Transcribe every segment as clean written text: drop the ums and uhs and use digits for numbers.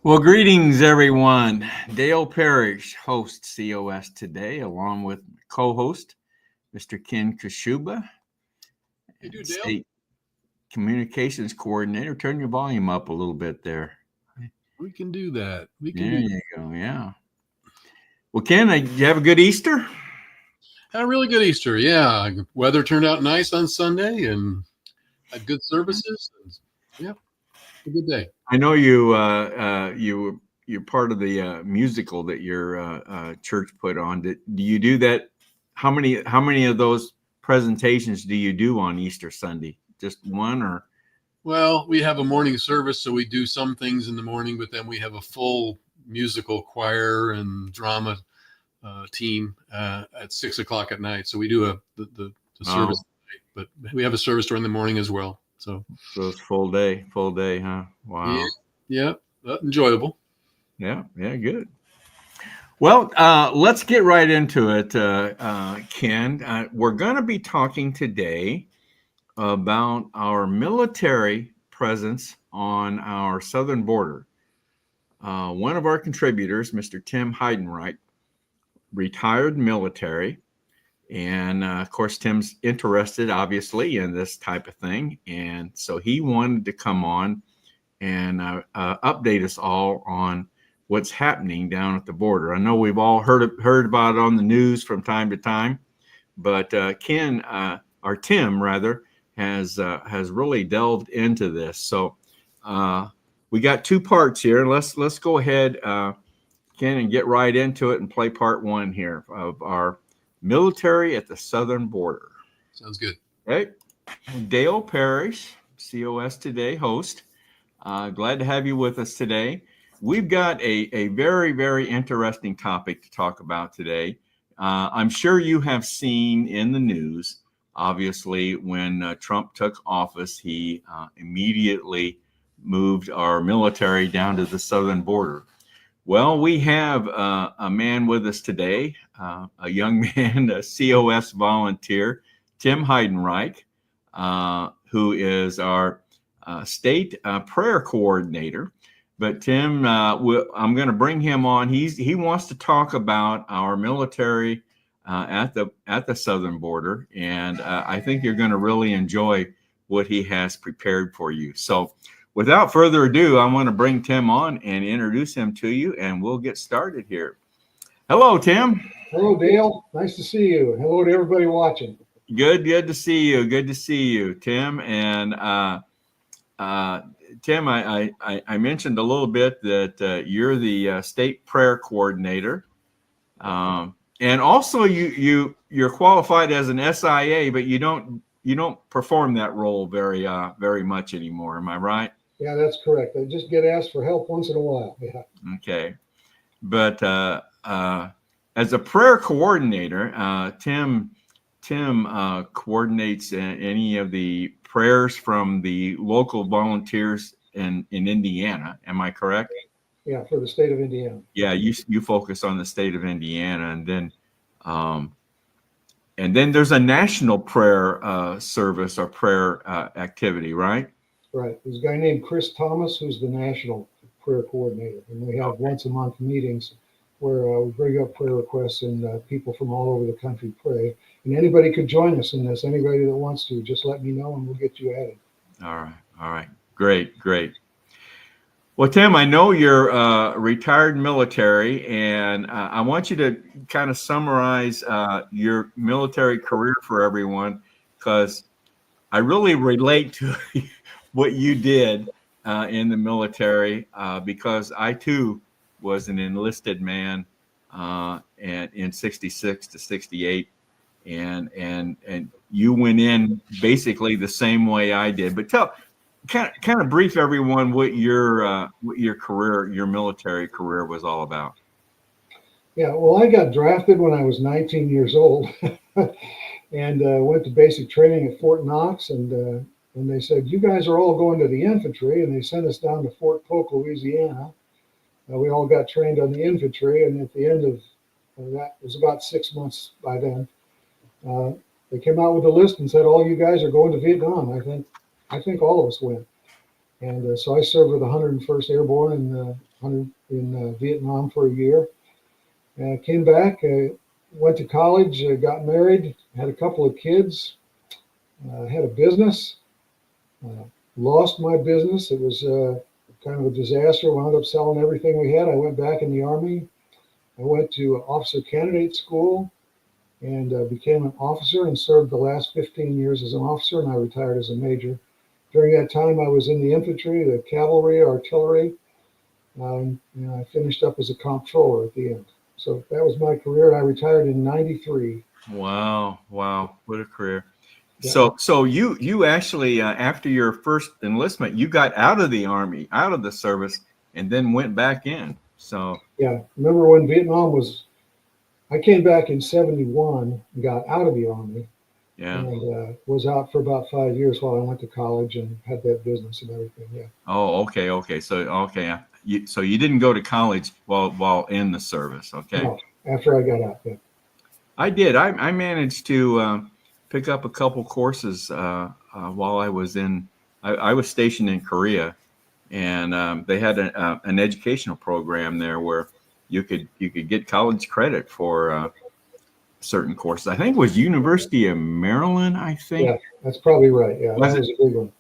Well, greetings, everyone. Dale Parrish hosts COS today, along with co-host Mr. Ken Kashuba, You do, and Dale? State Communications Coordinator. Turn your volume up a little bit there. We can do that. We can There do that. you go. Yeah. Well, Ken, did you have a good Easter? Had a really good Easter. Yeah. Weather turned out nice on Sunday and had good services. And, yeah. A good day. I know you're part of the musical that your church put on. Do you do that? How many of those presentations do you do on Easter Sunday? Just one or? Well, we have a morning service, so we do some things in the morning, but then we have a full musical choir and drama team at 6 o'clock at night. So we do the service Oh, at night, but we have a service during the morning as well. So so it's full day, huh? yeah, Wow. yeah, enjoyable. Yeah, yeah, good. Well, let's get right into it, Ken. We're going to be talking today about our military presence on our southern border. One of our contributors, Mr. Tim Heidenreich, retired military. And of course, Tim's interested, obviously, in this type of thing. And so he wanted to come on and update us all on what's happening down at the border. I know we've all heard about it on the news from time to time, but Ken, or Tim rather, has really delved into this. So we got two parts here. Let's go ahead, Ken, and get right into it and play part one here of our military at the southern border. Sounds good. Okay, Dale Parrish, COS Today host. Glad to have you with us today. We've got a very, very interesting topic to talk about today. I'm sure you have seen in the news, obviously, when Trump took office, he immediately moved our military down to the southern border. Well, we have a man with us today, a young man, a COS volunteer, Tim Heidenreich, who is our state prayer coordinator. But Tim, I'm going to bring him on. He wants to talk about our military at the southern border, and I think you're going to really enjoy what he has prepared for you. So, without further ado, I want to bring Tim on and introduce him to you, and we'll get started here. Hello, Tim. Hello, Dale. Nice to see you. Hello to everybody watching. Good to see you. Good to see you, Tim. And Tim, I mentioned a little bit that you're the state prayer coordinator, and also you're qualified as an SIA, but you don't perform that role very much anymore. Am I right? Yeah, that's correct. I just get asked for help once in a while. Yeah. Okay, but as a prayer coordinator, Tim coordinates any of the prayers from the local volunteers in Indiana. Am I correct? Yeah, for the state of Indiana. Yeah, you focus on the state of Indiana, um, and then there's a national prayer service or prayer activity, right? Right. There's a guy named Chris Thomas who's the national prayer coordinator, and we have once a month meetings where we bring up prayer requests and people from all over the country pray. And anybody could join us in this. Anybody that wants to, just let me know and we'll get you added. All right, great. Well, Tim, I know you're retired military, and I want you to kind of summarize your military career for everyone, because I really relate to what you did in the military, because I too was an enlisted man, and in '66 to '68, and you went in basically the same way I did. But kind of brief everyone what your career, your military career, was all about. Yeah, well, I got drafted when I was 19 years old and went to basic training at Fort Knox. And they said, you guys are all going to the infantry. And they sent us down to Fort Polk, Louisiana. We all got trained on the infantry. And at the end of that, it was about 6 months by then, they came out with a list and said, all you guys are going to Vietnam. I think all of us went. And so I served with the 101st Airborne and the in Vietnam for a year. Came back, went to college, got married, had a couple of kids, had a business, lost my business. It was kind of a disaster. Wound up selling everything we had. I went back in the Army. I went to officer candidate school and became an officer and served the last 15 years as an officer, and I retired as a major. During that time, I was in the infantry, the cavalry, artillery, and I finished up as a comptroller at the end. So that was my career. I retired in '93. Wow, what a career. Yeah. So you actually after your first enlistment, you got out of the Army, out of the service, and then went back in. So Yeah, remember when Vietnam was, I came back in '71 and got out of the Army yeah. and was out for about 5 years while I went to college and had that business and everything. Yeah. Oh, okay. So you didn't go to college while in the service, okay? No, after I got out. Yeah. I did. I managed to pick up a couple courses while I was in. I was stationed in Korea, and they had an educational program there where you could get college credit for certain courses. I think it was University of Maryland. I think. Yeah, that's probably right. Yeah, Was that was a big one.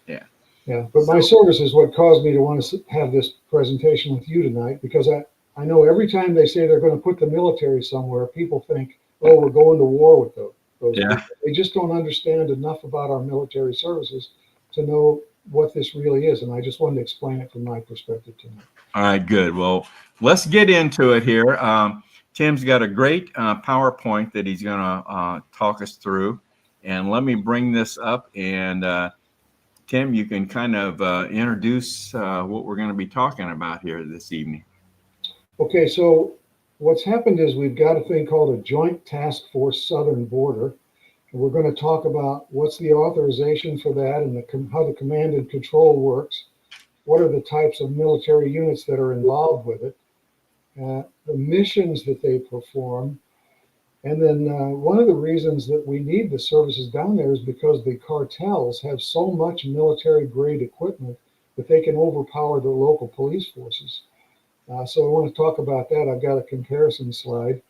Yeah. Yeah, but my service is what caused me to want to have this presentation with you tonight, because I know every time they say they're going to put the military somewhere, people think, oh, we're going to war with those Yeah. people. They just don't understand enough about our military services to know what this really is. And I just wanted to explain it from my perspective tonight. All right, good. Well, let's get into it here. Tim's got a great PowerPoint that he's going to talk us through. And let me bring this up. And Tim, you can kind of introduce what we're going to be talking about here this evening. Okay, so what's happened is we've got a thing called a Joint Task Force Southern Border. And we're going to talk about what's the authorization for that and how the command and control works. What are the types of military units that are involved with it? The missions that they perform. And then one of the reasons that we need the services down there is because the cartels have so much military grade equipment that they can overpower the local police forces. So I want to talk about that. I've got a comparison slide.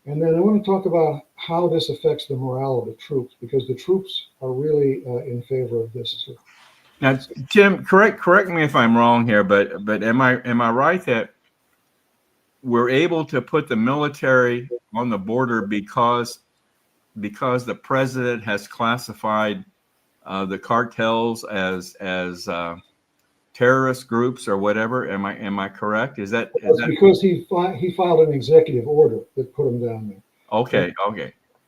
And then I want to talk about how this affects the morale of the troops, because the troops are really in favor of this. Now, Tim, correct me if I'm wrong here, but am I right that we're able to put the military on the border because the president has classified the cartels as terrorist groups or whatever? Am I correct? Is that because he filed an executive order that put him down there. okay?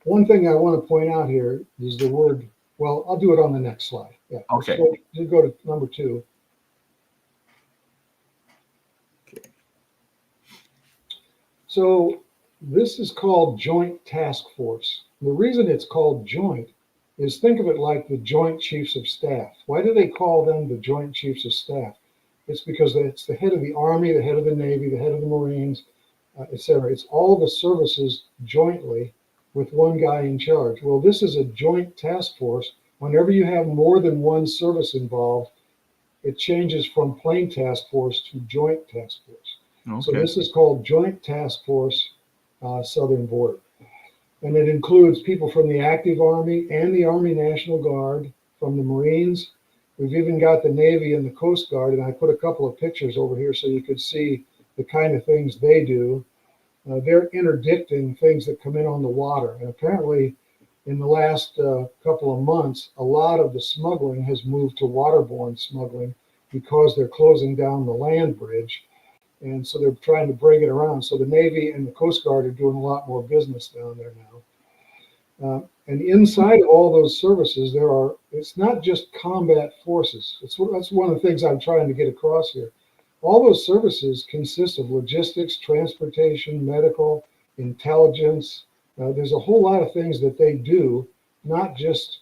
One thing I want to point out here is the word. Well, I'll do it on the next slide. Yeah. Okay. Let's go to number 2. Okay. So this is called Joint Task Force. The reason it's called joint is, think of it like the Joint Chiefs of Staff. Why do they call them the Joint Chiefs of Staff? It's because it's the head of the Army, the head of the Navy, the head of the Marines, etc. It's all the services jointly with one guy in charge. Well, this is a joint task force. Whenever you have more than one service involved, it changes from plain task force to joint task force. Okay. So this is called Joint Task Force Southern Border. And it includes people from the active Army and the Army National Guard, from the Marines. We've even got the Navy and the Coast Guard, and I put a couple of pictures over here so you could see the kind of things they do. They're interdicting things that come in on the water. And apparently, in the last couple of months, a lot of the smuggling has moved to waterborne smuggling because they're closing down the land bridge. And so they're trying to bring it around. So the Navy and the Coast Guard are doing a lot more business down there now. And inside all those services, it's not just combat forces. That's one of the things I'm trying to get across here. All those services consist of logistics, transportation, medical, intelligence. There's a whole lot of things that they do, not just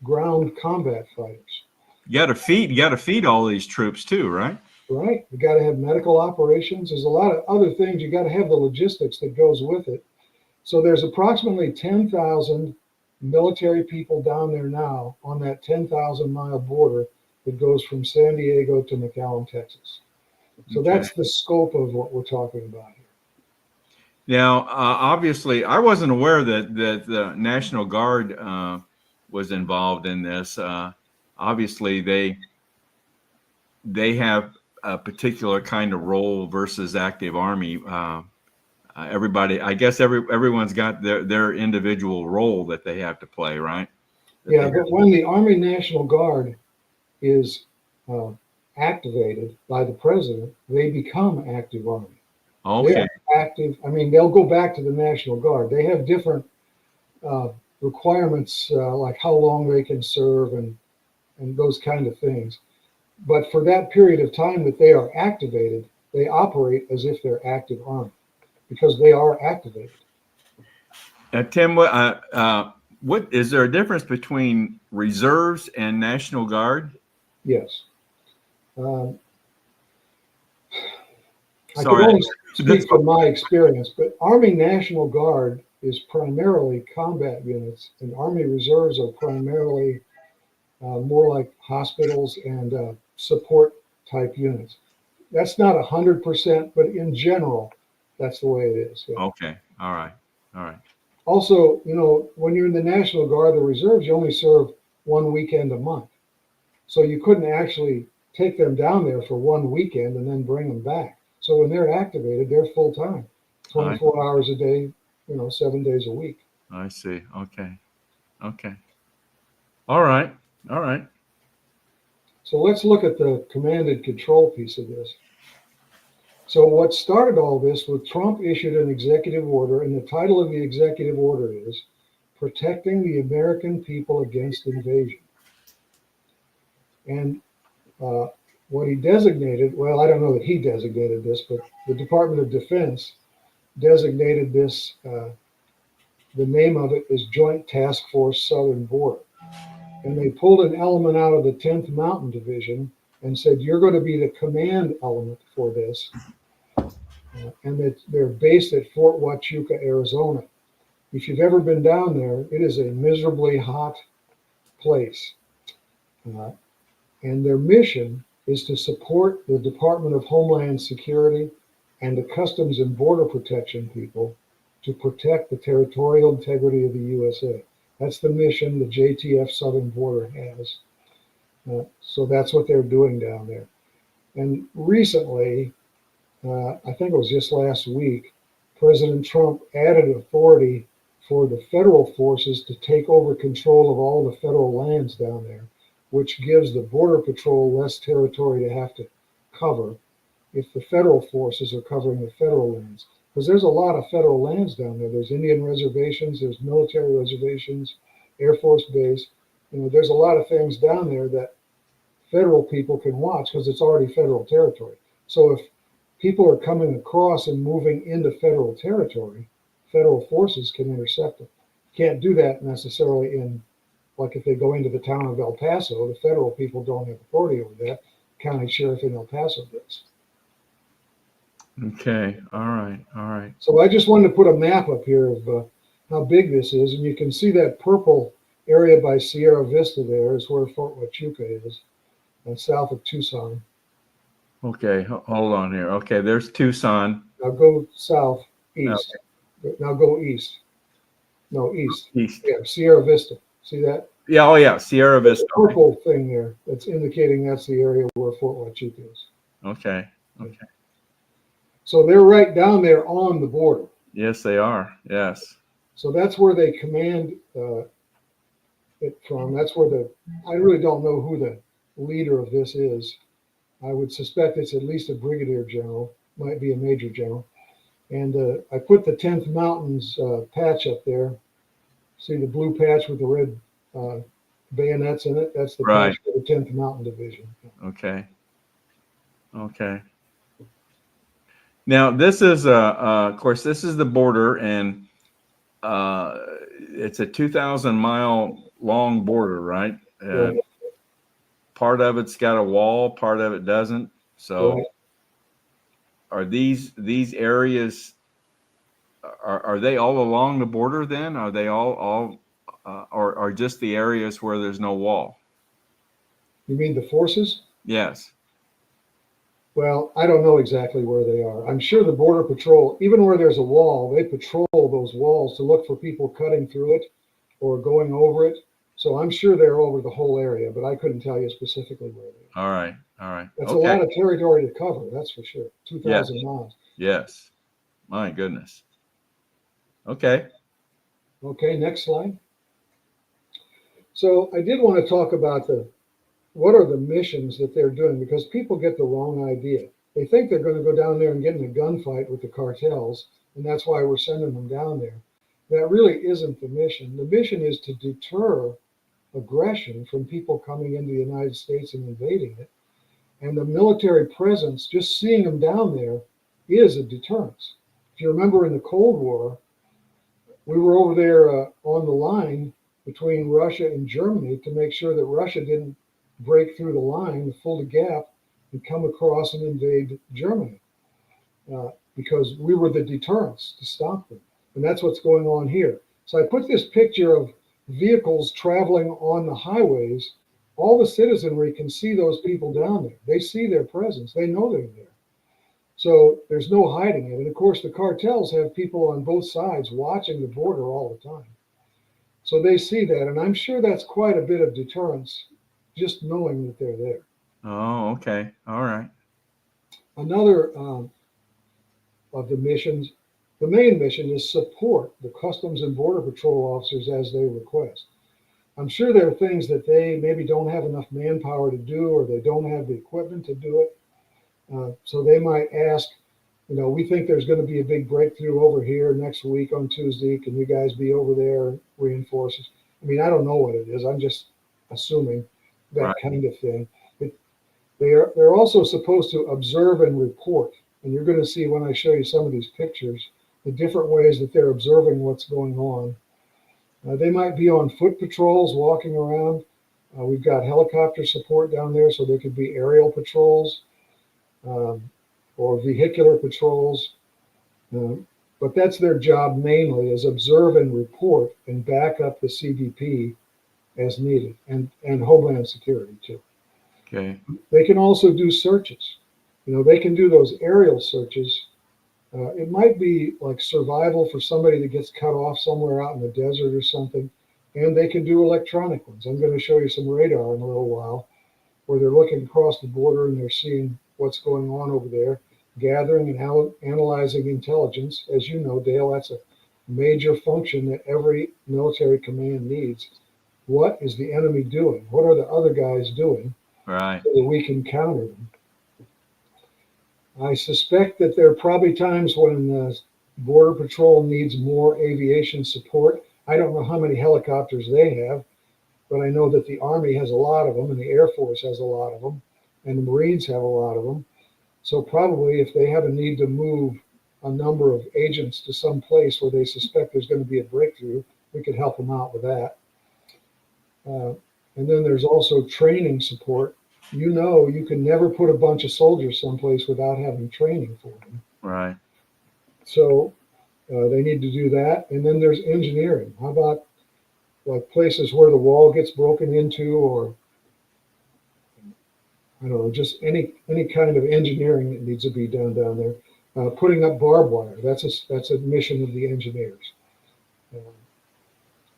ground combat fighters. You got to feed all these troops too, right? Right. You got to have medical operations. There's a lot of other things. You got to have the logistics that goes with it. So there's approximately 10,000 military people down there now on that 10,000 mile border that goes from San Diego to McAllen, Texas. So Okay. that's the scope of what we're talking about here. Now, obviously, I wasn't aware that the National Guard was involved in this. Obviously, they have a particular kind of role versus active Army. Everybody, I guess, everyone's got their individual role that they have to play, right? Yeah, but when the Army National Guard is activated by the president, they become active Army. They Okay. are active. I mean, they'll go back to the National Guard. They have different requirements, like how long they can serve and those kind of things. But for that period of time that they are activated, they operate as if they're active Army because they are activated. Tim, what is there a difference between reserves and National Guard? Yes. I can Sorry, only speak from my experience, but Army National Guard is primarily combat units, and Army Reserves are primarily more like hospitals and support type units. That's not 100%, but in general, that's the way it is. Yeah. okay, all right. Also, when you're in the National Guard, the reserves, you only serve one weekend a month. So you couldn't actually take them down there for one weekend and then bring them back. So when they're activated, they're full time, 24 hours a day, 7 days a week. I see. Okay. All right. So let's look at the command and control piece of this. So what started all this was Trump issued an executive order, and the title of the executive order is Protecting the American People Against Invasion. And what he designated, well, I don't know that he designated this, but the Department of Defense designated this, the name of it is Joint Task Force Southern Border. And they pulled an element out of the 10th Mountain Division and said, you're going to be the command element for this. And they're based at Fort Huachuca, Arizona. If you've ever been down there, it is a miserably hot place. And their mission is to support the Department of Homeland Security and the Customs and Border Protection people to protect the territorial integrity of the USA. That's the mission the JTF Southern Border has. So that's what they're doing down there. And recently, I think it was just last week, President Trump added authority for the federal forces to take over control of all the federal lands down there, which gives the Border Patrol less territory to have to cover if the federal forces are covering the federal lands. Because there's a lot of federal lands down there. There's Indian reservations, there's military reservations, Air Force Base. There's a lot of things down there that federal people can watch because it's already federal territory. So if people are coming across and moving into federal territory, federal forces can intercept them. Can't do that necessarily like if they go into the town of El Paso, the federal people don't have authority over that. County sheriff in El Paso does. Okay. All right. So I just wanted to put a map up here of how big this is, and you can see that purple area by Sierra Vista there is where Fort Huachuca is, south of Tucson. Okay. Hold on here. Okay. There's Tucson. Now go south, east. Okay. Now go east. No, east. East. Yeah, Sierra Vista. See that? Yeah. Oh, yeah. Sierra Vista. The purple thing there that's indicating that's the area where Fort Huachuca is. Okay. So they're right down there on the border. Yes, they are. Yes. So that's where they command it from. That's where I really don't know who the leader of this is. I would suspect it's at least a brigadier general, might be a major general. And I put the 10th Mountains patch up there. See the blue patch with the red bayonets in it? That's the patch for the 10th Mountain Division. Okay. Now, this is, of course, this is the border, and it's a 2,000-mile long border, right? Right. Part of it's got a wall, part of it doesn't. So Right. Are these areas, are they all along the border then? Are they all or just the areas where there's no wall? You mean the forces? Yes. Well, I don't know exactly where they are. I'm sure the Border Patrol, even where there's a wall, they patrol those walls to look for people cutting through it or going over it. So I'm sure they're over the whole area, but I couldn't tell you specifically where they are. All right. All right. That's a Okay. lot of territory to cover, that's for sure. 2,000 Yes. miles. Yes. My goodness. Okay. Okay, next slide. So I did want to talk about what are the missions that they're doing, because people get the wrong idea. They think they're going to go down there and get in a gunfight with the cartels, and that's why we're sending them down there. That really isn't the mission. The mission is to deter aggression from people coming into the United States and invading it. And the military presence, just seeing them down there, is a deterrence. If you remember in the Cold War, we were over there on the line between Russia and Germany to make sure that Russia didn't break through the line, fill the gap, and come across and invade Germany, because we were the deterrence to stop them. And that's what's going on here. So I put this picture of vehicles traveling on the highways. All the citizenry can see those people down there. They see their presence. They know they're there. So there's no hiding it. And of course, the cartels have people on both sides watching the border all the time. So they see that. And I'm sure that's quite a bit of deterrence, just knowing that they're there. Oh, okay. All right. Another of the missions, the main mission is support the Customs and Border Patrol officers as they request. I'm sure there are things that they maybe don't have enough manpower to do, or they don't have the equipment to do it. So they might ask, we think there's going to be a big breakthrough over here next week on Tuesday. Can you guys be over there, reinforce us? I mean, I don't know what it is. I'm just assuming that Right. kind of thing. They're also supposed to observe and report. And you're going to see when I show you some of these pictures, the different ways that they're observing what's going on. They might be on foot patrols walking around. We've got helicopter support down there, so there could be aerial patrols or vehicular patrols. But that's their job mainly, is observe and report and back up the CBP as needed, and Homeland Security too. Okay. They can also do searches. They can do those aerial searches. It might be like survival for somebody that gets cut off somewhere out in the desert or something, and they can do electronic ones. I'm going to show you some radar in a little while, where they're looking across the border and they're seeing what's going on over there, gathering and analyzing intelligence. As you know, Dale, that's a major function that every military command needs. What is the enemy doing? What are the other guys doing? Right. So that we can counter them. I suspect that there are probably times when the Border Patrol needs more aviation support. I don't know how many helicopters they have, but I know that the Army has a lot of them, and the Air Force has a lot of them, and the Marines have a lot of them. So probably if they have a need to move a number of agents to some place where they suspect there's going to be a breakthrough, we could help them out with that. And then there's also training support. You can never put a bunch of soldiers someplace without having training for them. Right. So they need to do that. And then there's engineering. How about like places where the wall gets broken into, or I don't know, just any kind of engineering that needs to be done down there. Putting up barbed wire. That's a mission of the engineers.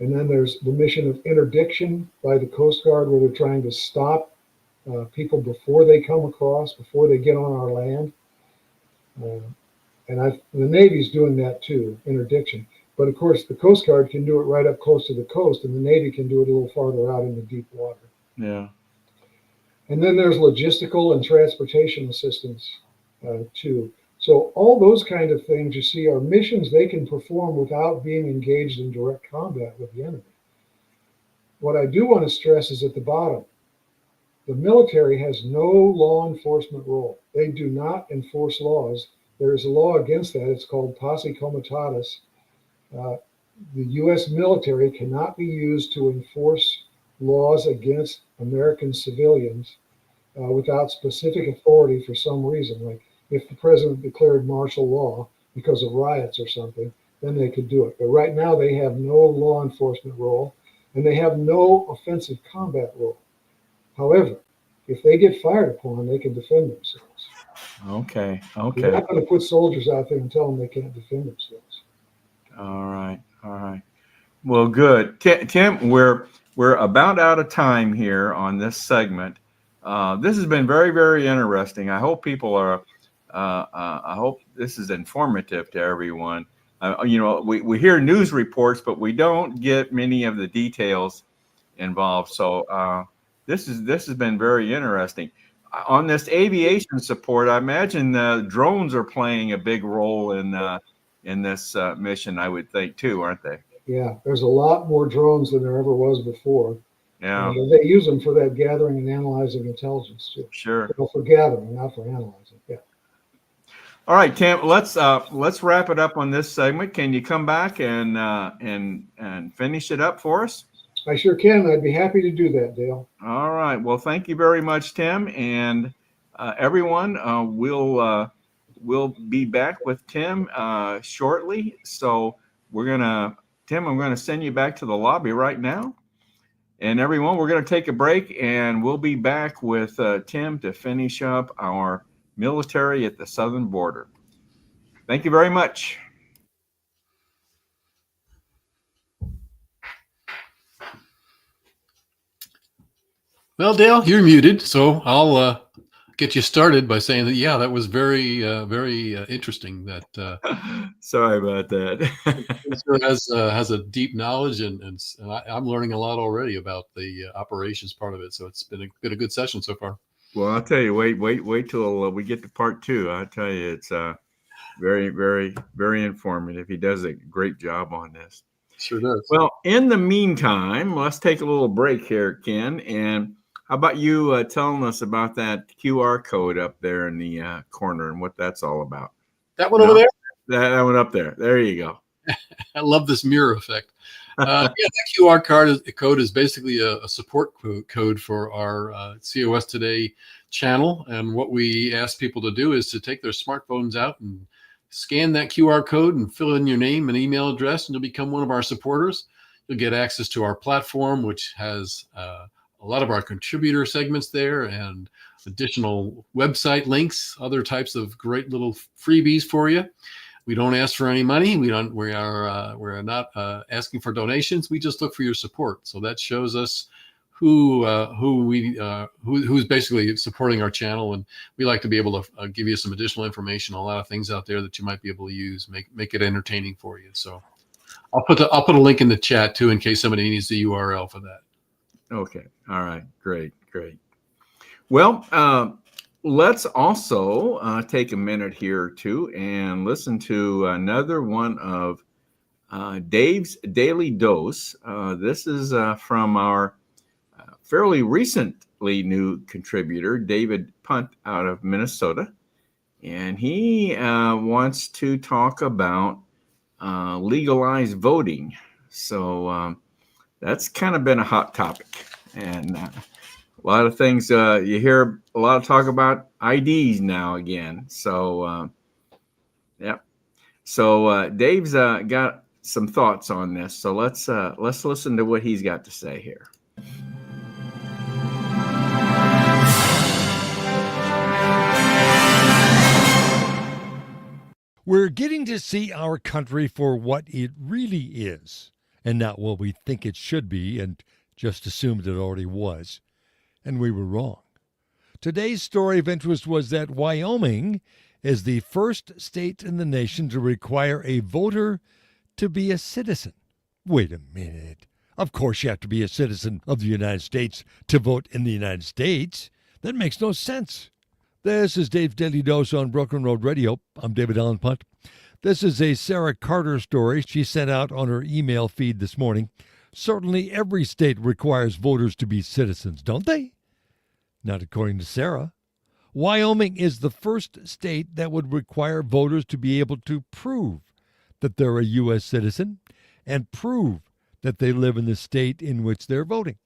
And then there's the mission of interdiction by the Coast Guard, where they're trying to stop people before they come across, before they get on our land. And the Navy's doing that too, interdiction. But of course, the Coast Guard can do it right up close to the coast, and the Navy can do it a little farther out in the deep water. Yeah. And then there's logistical and transportation assistance too. So all those kind of things you see are missions they can perform without being engaged in direct combat with the enemy. What I do want to stress is at the bottom, the military has no law enforcement role. They do not enforce laws. There is a law against that. It's called posse comitatus. The U.S. military cannot be used to enforce laws against American civilians without specific authority for some reason. Like if the president declared martial law because of riots or something, then they could do it. But right now they have no law enforcement role, and they have no offensive combat role. However, if they get fired upon, they can defend themselves. Okay. You're Okay. not going to put soldiers out there and tell them they can't defend themselves. All right. All right. Well, good. Tim, we're about out of time here on this segment. This has been very, very interesting. I hope people are. I hope this is informative to everyone. We hear news reports, but we don't get many of the details involved. So this has been very interesting. On this aviation support, I imagine drones are playing a big role in this mission. I would think too, aren't they? Yeah, there's a lot more drones than there ever was before. Yeah, And they use them for that gathering and analyzing intelligence too. sure. Well, for gathering, not for analyzing. Yeah. All right, Tim. Let's wrap it up on this segment. Can you come back and finish it up for us? I sure can. I'd be happy to do that, Dale. All right. Well, thank you very much, Tim, and everyone. We'll be back with Tim shortly. So Tim, I'm gonna send you back to the lobby right now. And everyone, we're going to take a break, and we'll be back with Tim to finish up our military at the southern border. Thank you very much. Well, Dale, you're muted, so I'll get you started by saying that, yeah, that was very, very interesting. That Sorry about that. has a deep knowledge, and I'm learning a lot already about the operations part of it. So it's been a good session so far. Well, I'll tell you, wait till we get to part 2. I'll tell you, it's very, very, very informative. He does a great job on this. Sure does. Well, in the meantime, let's take a little break here, Ken. And how about you telling us about that QR code up there in the corner and what that's all about? That one over there? That one up there. There you go. I love this mirror effect. That QR code is basically a support code for our COS Today channel. And what we ask people to do is to take their smartphones out and scan that QR code and fill in your name and email address, and you'll become one of our supporters. You'll get access to our platform, which has a lot of our contributor segments there and additional website links, other types of great little freebies for you. We don't ask for any money. We're not asking for donations. We just look for your support. So that shows us who's basically supporting our channel, and we like to be able to give you some additional information, a lot of things out there that you might be able to use, make it entertaining for you. So I'll put a link in the chat too in case somebody needs the URL for that. Okay. All right. Great. Well, let's also take a minute here too and listen to another one of Dave's Daily Dose. This is from our fairly recently new contributor, David Punt out of Minnesota. And he wants to talk about legalized voting. So that's kind of been a hot topic. And a lot of things, you hear a lot of talk about IDs now again. So, yeah. So Dave's got some thoughts on this. So let's listen to what he's got to say here. We're getting to see our country for what it really is, and not what we think it should be and just assumed it already was. And we were wrong. Today's story of interest was that Wyoming is the first state in the nation to require a voter to be a citizen. Wait a minute. Of course you have to be a citizen of the United States to vote in the United States. That makes no sense. This is Dave's Daily Dose on Brooklyn Road Radio. I'm David Allen Punt. This is a Sarah Carter story she sent out on her email feed this morning. Certainly every state requires voters to be citizens, don't they? Not according to Sarah. Wyoming is the first state that would require voters to be able to prove that they're a U.S. citizen and prove that they live in the state in which they're voting.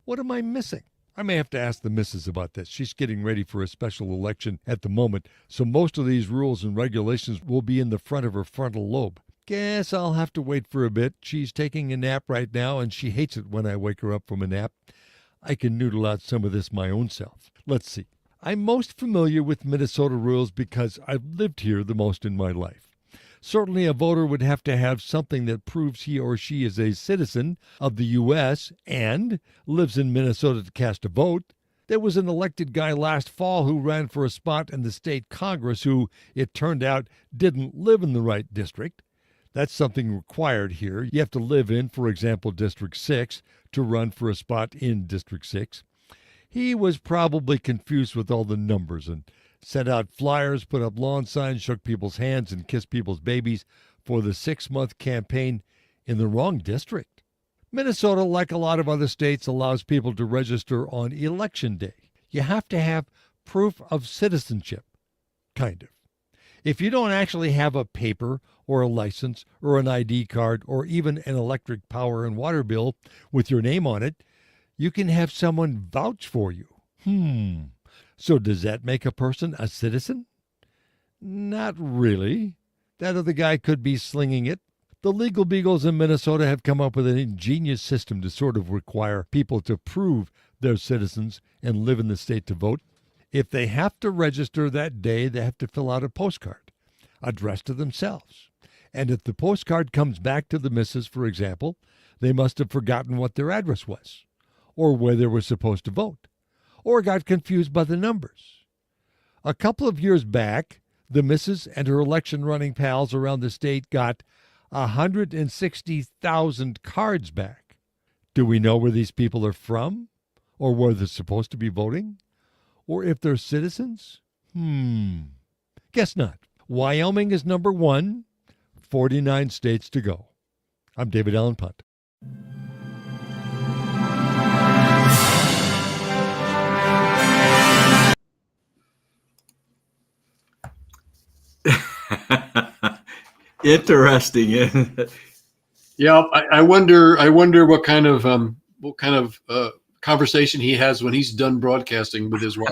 What am I missing? I may have to ask the missus about this. She's getting ready for a special election at the moment, so most of these rules and regulations will be in the front of her frontal lobe. Guess I'll have to wait for a bit. She's taking a nap right now, and she hates it when I wake her up from a nap. I can noodle out some of this my own self. Let's see. I'm most familiar with Minnesota rules because I've lived here the most in my life. Certainly, a voter would have to have something that proves he or she is a citizen of the U.S. and lives in Minnesota to cast a vote. There was an elected guy last fall who ran for a spot in the state Congress who, it turned out, didn't live in the right district. That's something required here. You have to live in, for example, District 6 to run for a spot in District 6. He was probably confused with all the numbers and sent out flyers, put up lawn signs, shook people's hands, and kissed people's babies for the 6-month campaign in the wrong district. Minnesota, like a lot of other states, allows people to register on Election Day. You have to have proof of citizenship, kind of. If you don't actually have a paper or a license or an ID card or even an electric power and water bill with your name on it, you can have someone vouch for you. So does that make a person a citizen? Not really. That other guy could be slinging it. The legal beagles in Minnesota have come up with an ingenious system to sort of require people to prove they're citizens and live in the state to vote. If they have to register that day, they have to fill out a postcard addressed to themselves. And if the postcard comes back to the missus, for example, they must have forgotten what their address was or where they were supposed to vote, or got confused by the numbers. A couple of years back, the missus and her election-running pals around the state got 160,000 cards back. Do we know where these people are from, or where they're supposed to be voting, or if they're citizens? Guess not. Wyoming is number 1, 49 states to go. I'm David Allen Punt. Interesting, isn't it? Yeah, I wonder what kind of conversation he has when he's done broadcasting with his wife.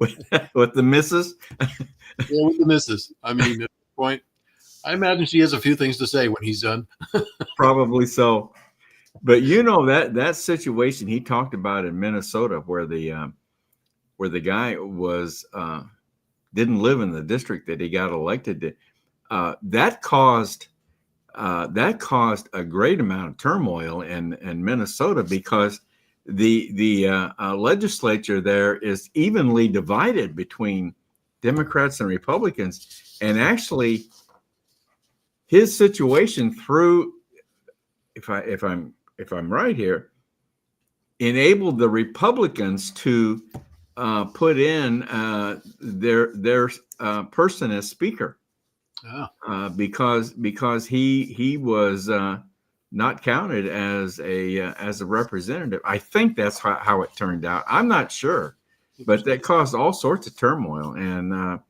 with the missus. Yeah, with the missus. I mean, at this point, I imagine she has a few things to say when he's done. Probably so. But you know that situation he talked about in Minnesota, where the guy was didn't live in the district that he got elected to, that caused a great amount of turmoil in Minnesota, because the legislature there is evenly divided between Democrats and Republicans, and actually his situation through, if I'm right here, enabled the Republicans to put in their person as speaker, because he was not counted as a representative. I think that's how it turned out. I'm not sure, but that caused all sorts of turmoil, and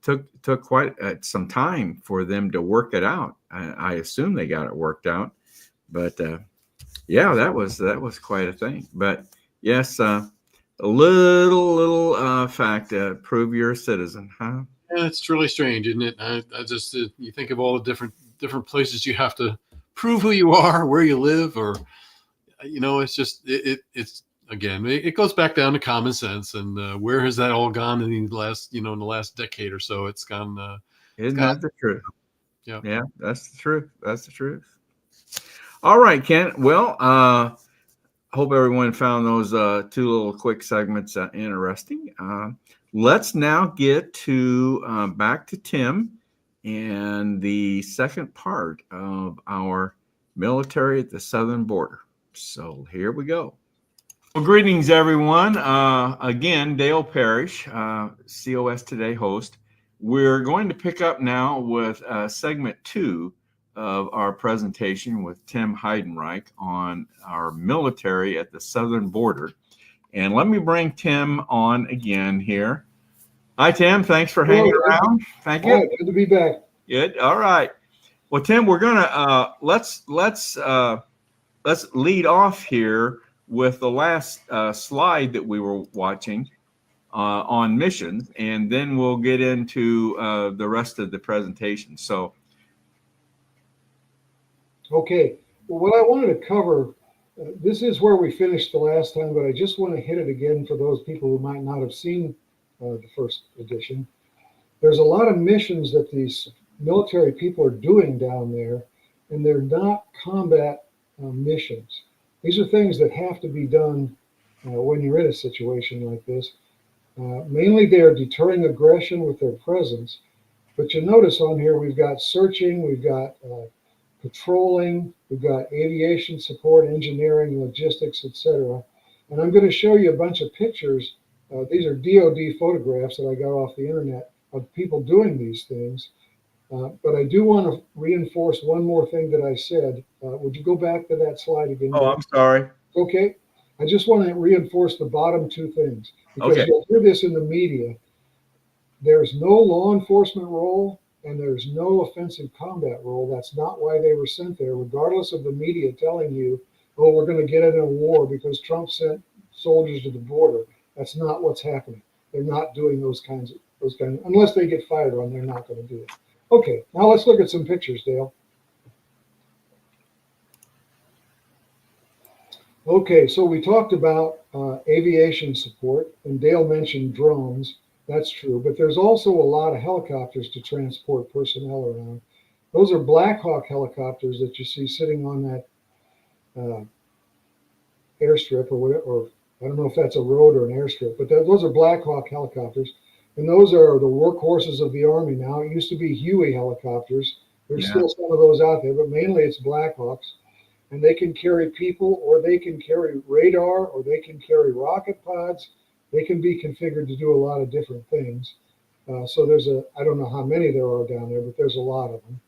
took quite some time for them to work it out. I assume they got it worked out, but yeah, that was quite a thing. But yes, a little fact: prove you're a citizen, huh? Yeah, it's really strange, isn't it? I just you think of all the different places you have to prove who you are, where you live, or it's just it's again, it goes back down to common sense. And where has that all gone in the last decade or so? It's gone. Isn't that the truth? Yeah, that's the truth. That's the truth. All right, Ken. Well, hope everyone found those two little quick segments interesting. Let's now get to back to Tim and the second part of our military at the southern border. So here we go. Well, greetings, everyone. Again, Dale Parrish, COS Today host. We're going to pick up now with segment 2 of our presentation with Tim Heidenreich on our military at the southern border. And let me bring Tim on again here. Hi, Tim. Thanks for hanging around. Thank you. Good to be back. Good. All right. Well, Tim, we're gonna let's lead off here with the last slide that we were watching on missions, and then we'll get into the rest of the presentation. So, okay. Well, what I wanted to cover This is where we finished the last time, but I just want to hit it again for those people who might not have seen the first edition. There's a lot of missions that these military people are doing down there, and they're not combat missions. These are things that have to be done when you're in a situation like this. Mainly, they are deterring aggression with their presence. But you notice on here we've got searching, we've got patrolling, we've got aviation support, engineering, logistics, etc. And I'm going to show you a bunch of pictures. These are DoD photographs that I got off the internet of people doing these things. But I do want to reinforce one more thing that I said. Would you go back to that slide again? Oh, I'm sorry. Okay. I just want to reinforce the bottom two things because Okay. you'll hear this in the media. There's no law enforcement role and there's no offensive combat role. That's not why they were sent there, regardless of the media telling you, oh, we're going to get in a war because Trump sent soldiers to the border. That's not what's happening. They're not doing those kinds of, unless they get fired on, they're not going to do it. Okay, now let's look at some pictures, Dale. Okay, so we talked about aviation support, and Dale mentioned drones. That's true, but there's also a lot of helicopters to transport personnel around. Those are Black Hawk helicopters that you see sitting on that airstrip or whatever, or I don't know if that's a road or an airstrip, but those are Black Hawk helicopters. And those are the workhorses of the Army now. It used to be Huey helicopters. There's still some of those out there, but mainly it's Black Hawks. And they can carry people, or they can carry radar, or they can carry rocket pods. They can be configured to do a lot of different things. So there's I don't know how many there are down there, but there's a lot of them.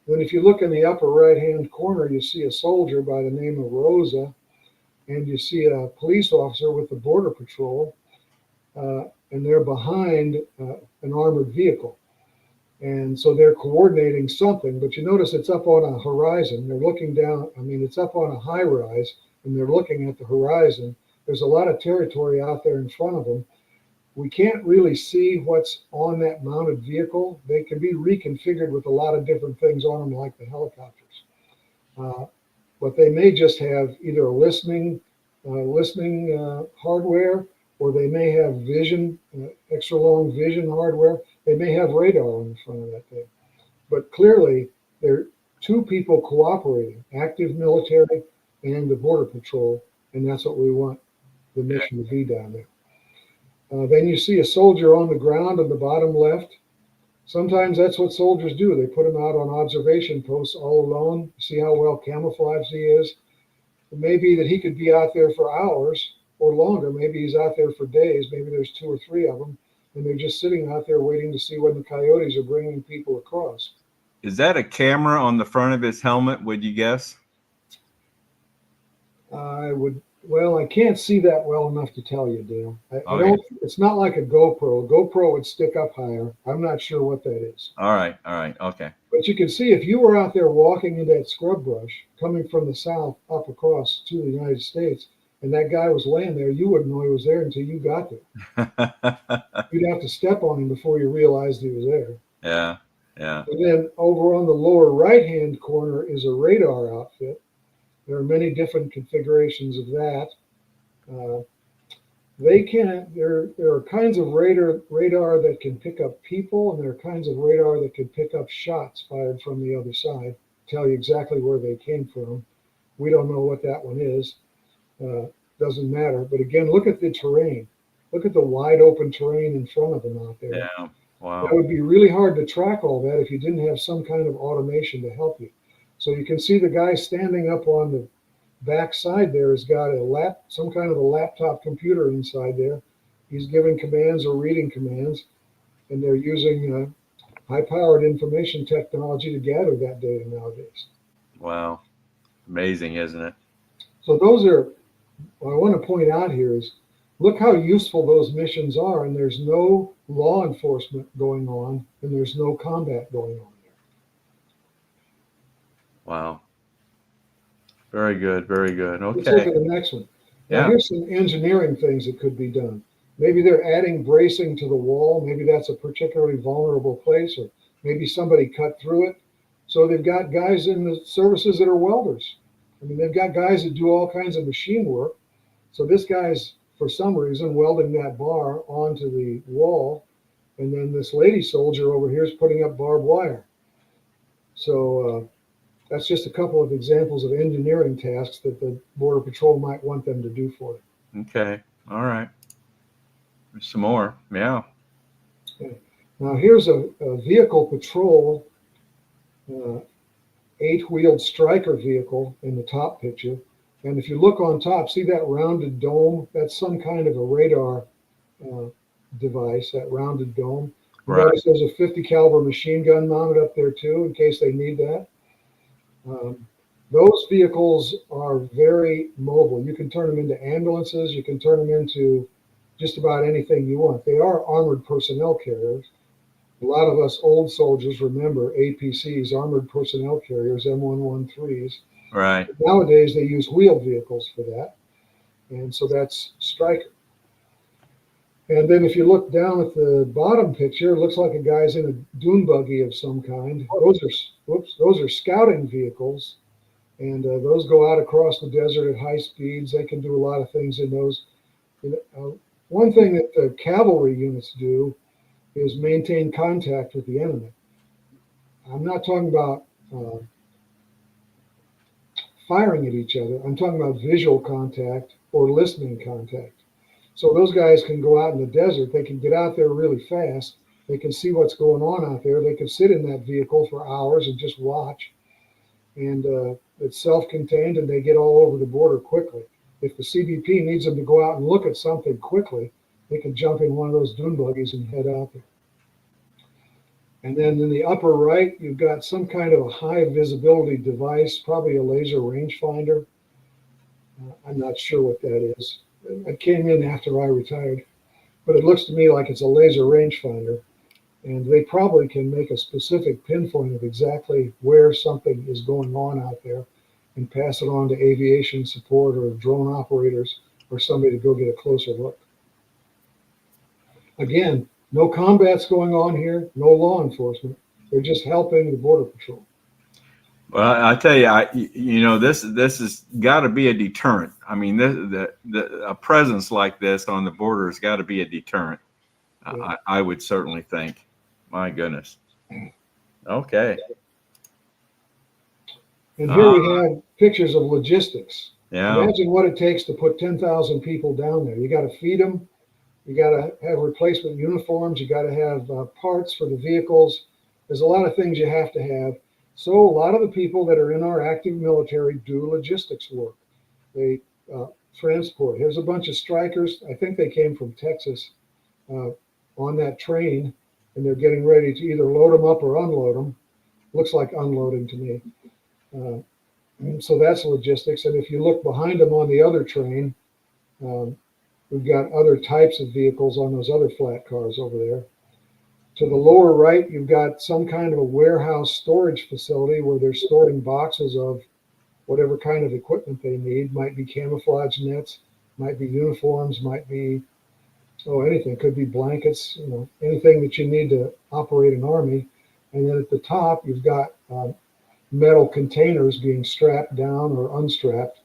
Then if you look in the upper right-hand corner, you see a soldier by the name of Rosa, and you see a police officer with the Border Patrol, and they're behind an armored vehicle. And so they're coordinating something, but you notice it's up on a horizon. They're looking down, it's up on a high rise, and they're looking at the horizon. There's a lot of territory out there in front of them. We can't really see what's on that mounted vehicle. They can be reconfigured with a lot of different things on them, like the helicopters. But they may just have either a listening hardware, or they may have vision, extra long vision hardware. They may have radar on the front of that thing. But clearly, there are two people cooperating, active military and the Border Patrol, and that's what we want the mission to be down there. Then you see a soldier on the ground in the bottom left. Sometimes that's what soldiers do. They put him out on observation posts all alone, see how well camouflaged he is. It may be that he could be out there for hours or longer. Maybe he's out there for days. Maybe there's 2 or 3 of them, and they're just sitting out there waiting to see when the coyotes are bringing people across. Is that a camera on the front of his helmet, would you guess? I can't see that well enough to tell you, Dale. I don't. It's not like a GoPro. A GoPro would stick up higher. I'm not sure what that is. All right, okay. But you can see if you were out there walking in that scrub brush coming from the south up across to the United States, and that guy was laying there, you wouldn't know he was there until you got there. You'd have to step on him before you realized he was there. Yeah. And then over on the lower right-hand corner is a radar outfit. There are many different configurations of that. There are kinds of radar that can pick up people, and there are kinds of radar that can pick up shots fired from the other side, tell you exactly where they came from. We don't know what that one is. Doesn't matter. But again, look at the terrain. Look at the wide open terrain in front of them out there. Yeah. Wow. That would be really hard to track all that if you didn't have some kind of automation to help you. So you can see the guy standing up on the back side there has got some kind of a laptop computer inside there. He's giving commands or reading commands, and they're using high-powered information technology to gather that data nowadays. Wow. Amazing, isn't it? So those are, what I want to point out here is, look how useful those missions are, and there's no law enforcement going on, and there's no combat going on there. Wow. Very good. Okay. Let's look at the next one. Yeah. Now, here's some engineering things that could be done. Maybe they're adding bracing to the wall. Maybe that's a particularly vulnerable place, or maybe somebody cut through it. So they've got guys in the services that are welders, I mean, they've got guys that do all kinds of machine work. So this guy's, for some reason, welding that bar onto the wall. And then this lady soldier over here is putting up barbed wire. So that's just a couple of examples of engineering tasks that the Border Patrol might want them to do for them. Okay. All right. There's some more. Yeah. Now here's a vehicle patrol 8-wheeled Stryker vehicle in the top picture. And if you look on top, see that rounded dome? That's some kind of a radar device, that rounded dome. You Right. notice there's a 50 caliber machine gun mounted up there too, in case they need that. Those vehicles are very mobile. You can turn them into ambulances. You can turn them into just about anything you want. They are armored personnel carriers. A lot of us old soldiers remember APCs, armored personnel carriers, M113s. Right. Nowadays, they use wheeled vehicles for that. And so that's Stryker. And then if you look down at the bottom picture, it looks like a guy's in a dune buggy of some kind. Those are scouting vehicles. And those go out across the desert at high speeds. They can do a lot of things in those. One thing that the cavalry units do is maintain contact with the enemy. I'm not talking about firing at each other. I'm talking about visual contact or listening contact. So those guys can go out in the desert. They can get out there really fast. They can see what's going on out there. They can sit in that vehicle for hours and just watch. And it's self-contained, and they get all over the border quickly. If the CBP needs them to go out and look at something quickly, they can jump in one of those dune buggies and head out there. And then in the upper right, you've got some kind of a high visibility device, probably a laser rangefinder. I'm not sure what that is. I came in after I retired, but it looks to me like it's a laser rangefinder. And they probably can make a specific pinpoint of exactly where something is going on out there and pass it on to aviation support or drone operators or somebody to go get a closer look. Again, no combat's going on here, no law enforcement. They're just helping the Border Patrol. Well, I tell you, this has got to be a deterrent. I mean, a presence like this on the border has got to be a deterrent. Yeah. I would certainly think. My goodness. Okay. And here we have pictures of logistics. Yeah. Imagine what it takes to put 10,000 people down there. You got to feed them. You got to have replacement uniforms. You got to have parts for the vehicles. There's a lot of things you have to have. So a lot of the people that are in our active military do logistics work. They transport. Here's a bunch of Strykers. I think they came from Texas on that train, and they're getting ready to either load them up or unload them. Looks like unloading to me. So that's logistics. And if you look behind them on the other train, we've got other types of vehicles on those other flat cars over there. To the lower right, you've got some kind of a warehouse storage facility where they're storing boxes of whatever kind of equipment they need. Might be camouflage nets, might be uniforms, might be anything. Could be blankets, anything that you need to operate an army. And then at the top, you've got metal containers being strapped down or unstrapped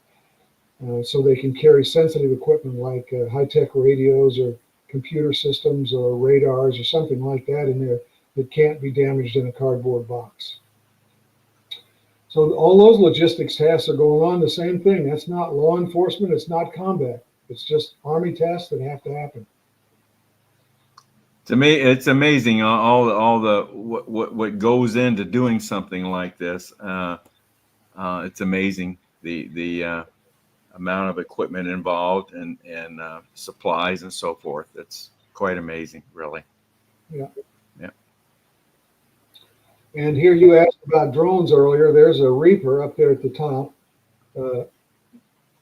so they can carry sensitive equipment like high-tech radios or computer systems or radars or something like that in there that can't be damaged in a cardboard box. So all those logistics tasks are going on the same thing. That's not law enforcement. It's not combat. It's just Army tasks that have to happen. To me, it's amazing all the what goes into doing something like this. It's amazing the amount of equipment involved and supplies and so forth. It's quite amazing, really. Yeah. Yeah. And here you asked about drones earlier. There's a Reaper up there at the top.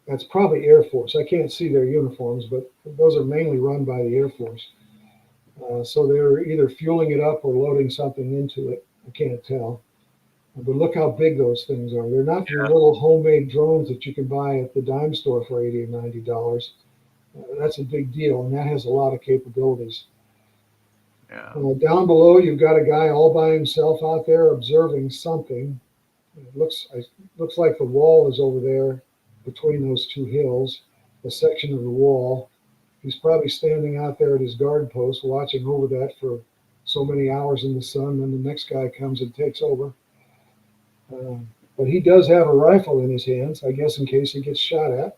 That's probably Air Force. I can't see their uniforms, but those are mainly run by the Air Force. So they're either fueling it up or loading something into it. I can't tell. But look how big those things are. They're not your little homemade drones that you can buy at the dime store for $80 or $90. That's a big deal, and that has a lot of capabilities. Yeah. Down below, you've got a guy all by himself out there observing something. Looks like the wall is over there between those two hills, a section of the wall. He's probably standing out there at his guard post watching over that for so many hours in the sun. Then the next guy comes and takes over. But he does have a rifle in his hands, I guess, in case he gets shot at.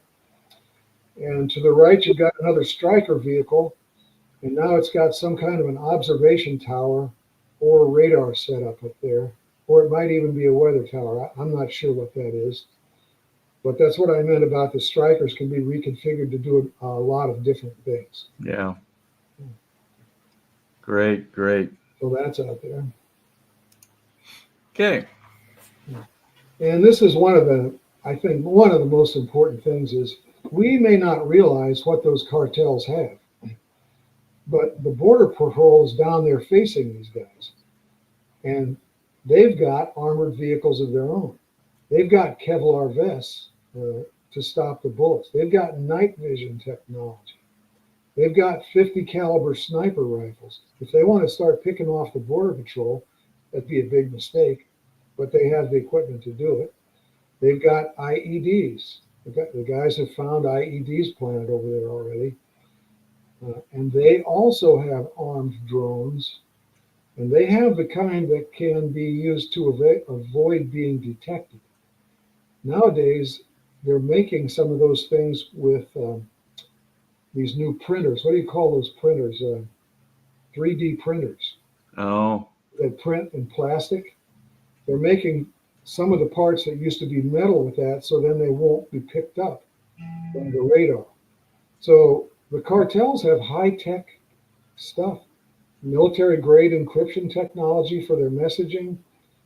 And to the right, you've got another Stryker vehicle. And now it's got some kind of an observation tower or radar setup up there. Or it might even be a weather tower. I'm not sure what that is. But that's what I meant about the Strykers can be reconfigured to do a lot of different things. Yeah. Great, great. So that's out there. Okay. And this is I think one of the most important things is we may not realize what those cartels have. But the Border Patrol is down there facing these guys. And they've got armored vehicles of their own. They've got Kevlar vests to stop the bullets. They've got night vision technology. They've got 50 caliber sniper rifles. If they want to start picking off the Border Patrol, that'd be a big mistake, but they have the equipment to do it. They've got IEDs. The guys have found IEDs planted over there already. And they also have armed drones, and they have the kind that can be used to avoid being detected. Nowadays, they're making some of those things with these new printers. What do you call those printers? 3D printers Oh, that print in plastic. They're making some of the parts that used to be metal with that, so then they won't be picked up on the radar. So the cartels have high-tech stuff, military-grade encryption technology for their messaging.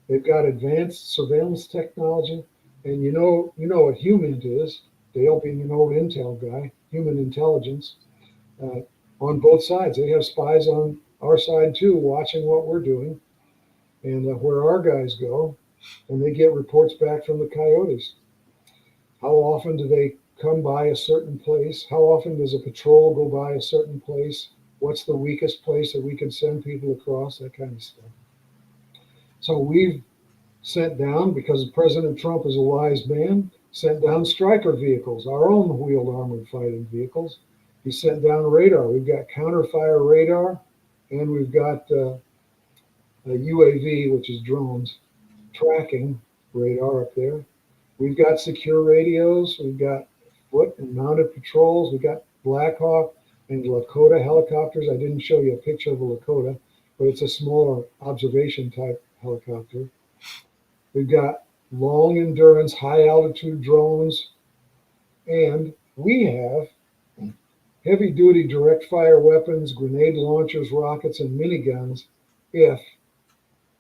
They've got advanced surveillance technology. And you know what HUMINT is, Dale being an old intel guy, human intelligence, on both sides. They have spies on our side too, watching what we're doing and where our guys go. And they get reports back from the coyotes. How often do they come by a certain place? How often does a patrol go by a certain place? What's the weakest place that we can send people across? That kind of stuff. So we've sent down, because President Trump is a wise man, sent down Stryker vehicles, our own wheeled armored fighting vehicles. He sent down radar. We've got counter-fire radar, and we've got a UAV, which is drones, tracking radar up there. We've got secure radios. We've got foot and mounted patrols. We've got Black Hawk and Lakota helicopters. I didn't show you a picture of a Lakota, but it's a smaller observation type helicopter. We've got long endurance, high altitude drones, and we have heavy duty direct fire weapons, grenade launchers, rockets, and miniguns if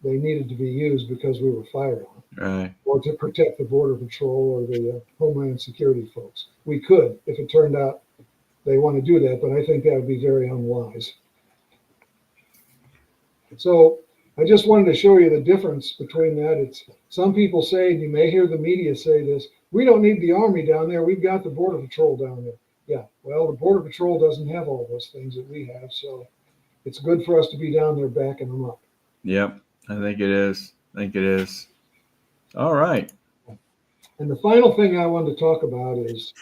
they needed to be used because we were fired on, right. or to protect the Border Patrol or the Homeland Security folks. We could, if it turned out they want to do that, but I think that would be very unwise. So I just wanted to show you the difference between that. It's some people say, and you may hear the media say this, we don't need the Army down there. We've got the Border Patrol down there. Yeah, well, the Border Patrol doesn't have all those things that we have. So it's good for us to be down there backing them up. Yep. I think it is. All right. And the final thing I wanted to talk about is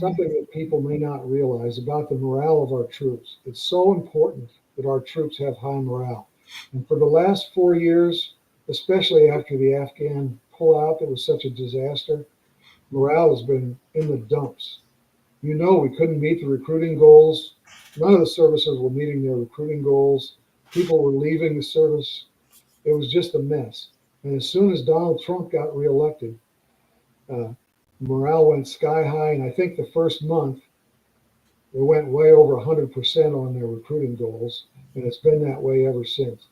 something that people may not realize about the morale of our troops. It's so important that our troops have high morale. And for the last 4 years, especially after the Afghan pullout that was such a disaster, morale has been in the dumps. You know, we couldn't meet the recruiting goals. None of the services were meeting their recruiting goals. People were leaving the service. It was just a mess. And as soon as Donald Trump got reelected, morale went sky high. And I think the first month, they went way over 100% on their recruiting goals. And it's been that way ever since.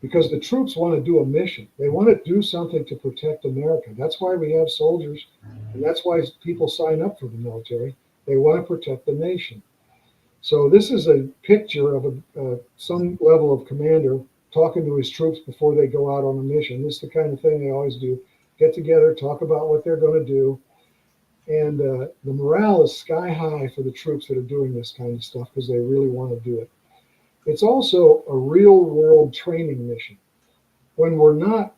Because the troops want to do a mission. They want to do something to protect America. That's why we have soldiers. And that's why people sign up for the military. They want to protect the nation. So this is a picture of some level of commander talking to his troops before they go out on a mission. This is the kind of thing they always do. Get together, talk about what they're going to do. And the morale is sky high for the troops that are doing this kind of stuff because they really want to do it. It's also a real world training mission. When we're not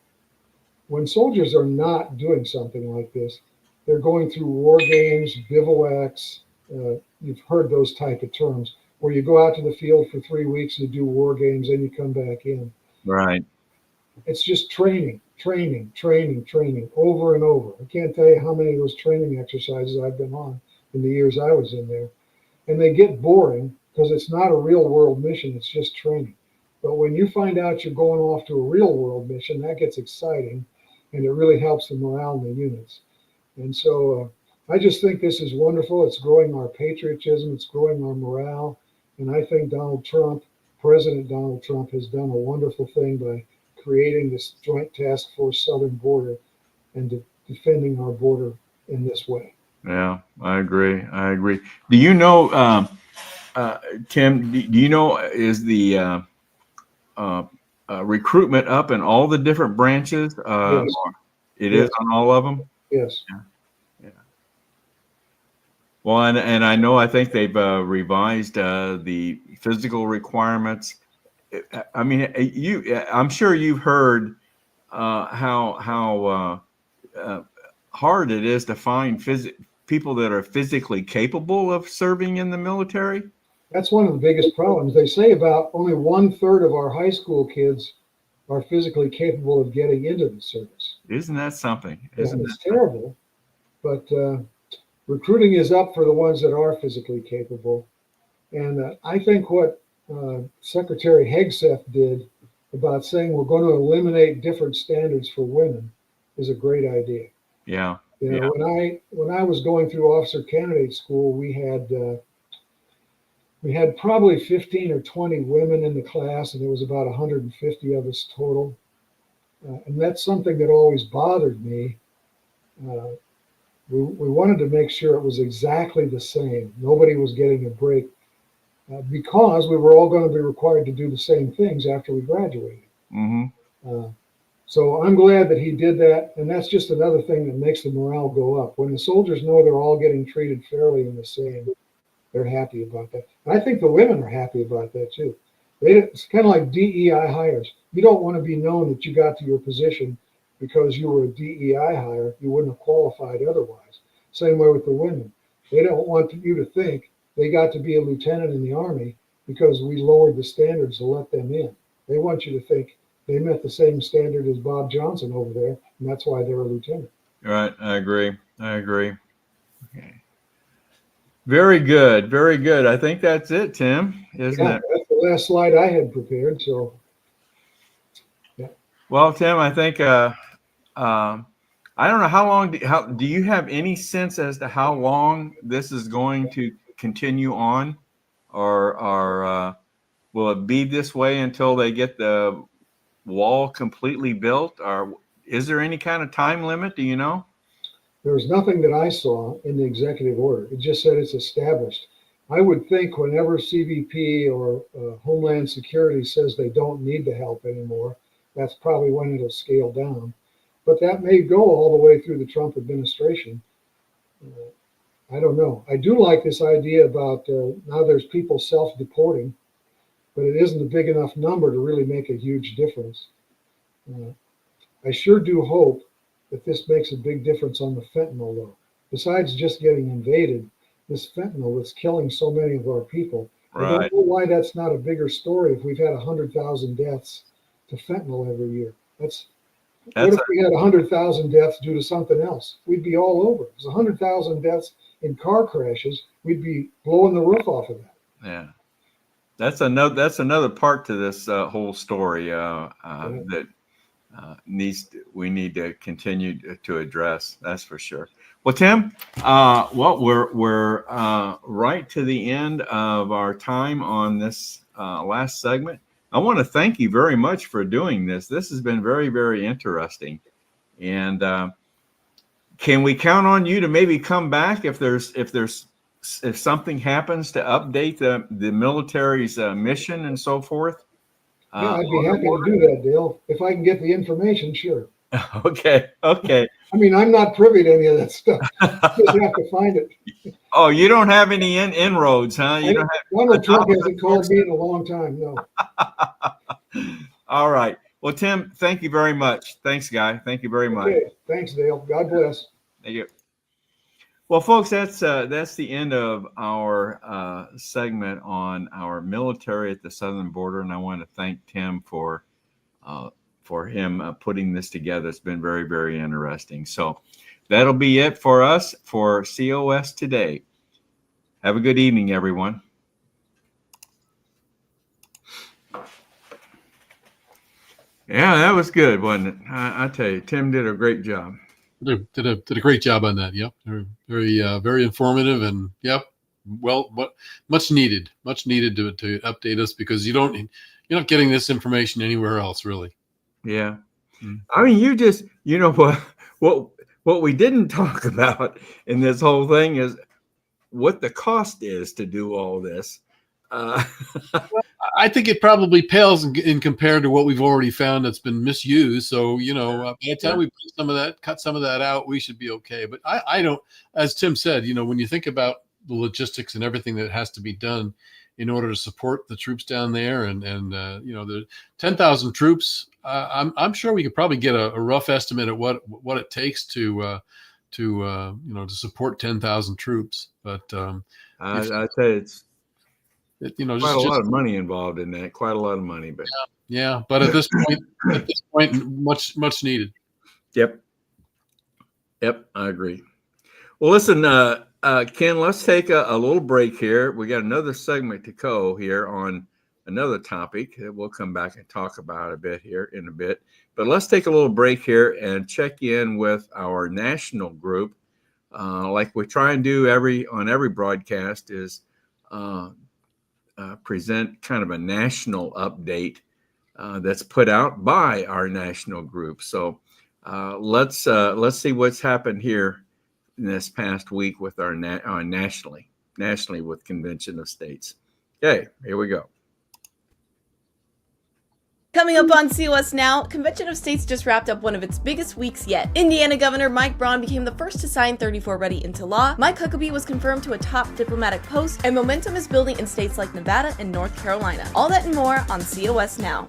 when soldiers are not doing something like this, they're going through war games, bivouacs. You've heard those type of terms, where you go out to the field for 3 weeks, you do war games, then you come back in. Right. It's just training, training, training, training over and over. I can't tell you how many of those training exercises I've been on in the years I was in there. And they get boring because it's not a real world mission, it's just training. But when you find out you're going off to a real world mission, that gets exciting and it really helps the morale in the units. And so I just think this is wonderful. It's growing our patriotism, it's growing our morale. And I think President Donald Trump, has done a wonderful thing by creating this Joint Task Force Southern Border and defending our border in this way. Yeah, I agree. Do you know, Tim, do you know, is the recruitment up in all the different branches? Yes. It Yes. is on all of them? Yes. Yeah. Well, and I know, I think they've revised the physical requirements. I mean, I'm sure you've heard how hard it is to find people that are physically capable of serving in the military. That's one of the biggest problems. They say about only 1/3 of our high school kids are physically capable of getting into the service. Isn't that something? It's terrible, but recruiting is up for the ones that are physically capable. And I think what Secretary Hegseth did about saying we're going to eliminate different standards for women is a great idea. Yeah. You know, when I was going through officer candidate school, we had probably 15 or 20 women in the class, and there was about 150 of us total. And that's something that always bothered me. We wanted to make sure it was exactly the same. Nobody was getting a break because we were all going to be required to do the same things after we graduated. Mm-hmm. So I'm glad that he did that. And that's just another thing that makes the morale go up. When the soldiers know they're all getting treated fairly and the same, they're happy about that. And I think the women are happy about that too. It's kind of like DEI hires. You don't want to be known that you got to your position because you were a DEI hire. You wouldn't have qualified otherwise. Same way with the women. They don't want you to think they got to be a lieutenant in the Army because we lowered the standards to let them in. They want you to think they met the same standard as Bob Johnson over there, and that's why they're a lieutenant. Right. I agree. Okay. Very good. Very good. I think that's it, Tim, isn't it? That's the last slide I had prepared. So, yeah. Well, Tim, I think I don't know how long. Do you have any sense as to how long this is going to continue on, or will it be this way until they get the wall completely built, or is there any kind of time limit? Do you know? There was nothing that I saw in the executive order. It just said it's established. I would think whenever CBP or Homeland Security says they don't need the help anymore, that's probably when it'll scale down. But that may go all the way through the Trump administration. I don't know. I do like this idea about now there's people self-deporting, but it isn't a big enough number to really make a huge difference. I sure do hope that this makes a big difference on the fentanyl, though. Besides just getting invaded, this fentanyl is killing so many of our people. Right. I don't know why that's not a bigger story if we've had 100,000 deaths to fentanyl every year. What if we had 100,000 deaths due to something else? We'd be all over. If there's 100,000 deaths in car crashes, we'd be blowing the roof off of that. Yeah. That's another part to this whole story that we need to continue to address. That's for sure. Well, Tim, we're right to the end of our time on this last segment. I want to thank you very much for doing this. This has been very, very interesting. And can we count on you to maybe come back if something happens to update the military's mission and so forth? Yeah, I'd be happy to do that, Dale. If I can get the information, sure. Okay. I mean, I'm not privy to any of that stuff. Just have to find it. Oh, you don't have any inroads, huh? You don't have. Donald Trump hasn't called me in a long time, no. All right. Well, Tim, thank you very much. Thanks, Guy. Thank you very much. Okay, thanks, Dale. God bless. Thank you. Well, folks, that's the end of our segment on our military at the southern border, and I want to thank Tim for him putting this together. It's been very, very interesting. So that'll be it for us for COS today. Have a good evening, everyone. Yeah, that was good, wasn't it? I tell you, Tim did a great job. Did a great job on that. Yep, very informative, and yep, well, much needed to update us, because you're not getting this information anywhere else, really. Yeah, I mean, you know what we didn't talk about in this whole thing is what the cost is to do all this. I think it probably pales in compared to what we've already found that's been misused. So, by the time we cut some of that out, we should be okay. But I don't, as Tim said, when you think about the logistics and everything that has to be done in order to support the troops down there, and the 10,000 troops, I'm sure we could probably get a rough estimate of what it takes to support 10,000 troops. But I tell you, it's quite a lot of just money involved in that. Quite a lot of money, but yeah. But at this point, much needed. Yep, I agree. Well, listen, Ken, let's take a little break here. We got another segment to go here on another topic that we'll come back and talk about a bit here in a bit. But let's take a little break here and check in with our national group, like we try and do on every broadcast, is present kind of a national update that's put out by our national group. So let's see what's happened here in this past week with our nationally with Convention of States. Okay, here we go. Coming up on COS Now, Convention of States just wrapped up one of its biggest weeks yet. Indiana Governor Mike Braun became the first to sign 34 Ready into law, Mike Huckabee was confirmed to a top diplomatic post, and momentum is building in states like Nevada and North Carolina. All that and more on COS Now.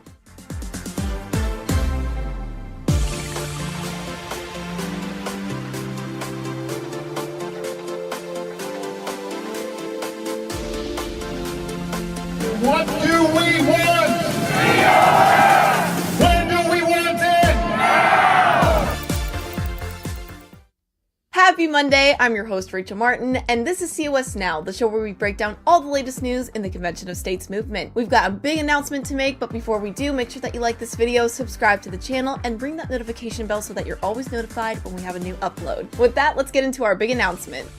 What do we want? When do we want it? Happy Monday, I'm your host Rachel Martin, and this is COS Now, the show where we break down all the latest news in the Convention of States movement. We've got a big announcement to make, but before we do, make sure that you like this video, subscribe to the channel, and ring that notification bell so that you're always notified when we have a new upload. With that, let's get into our big announcement.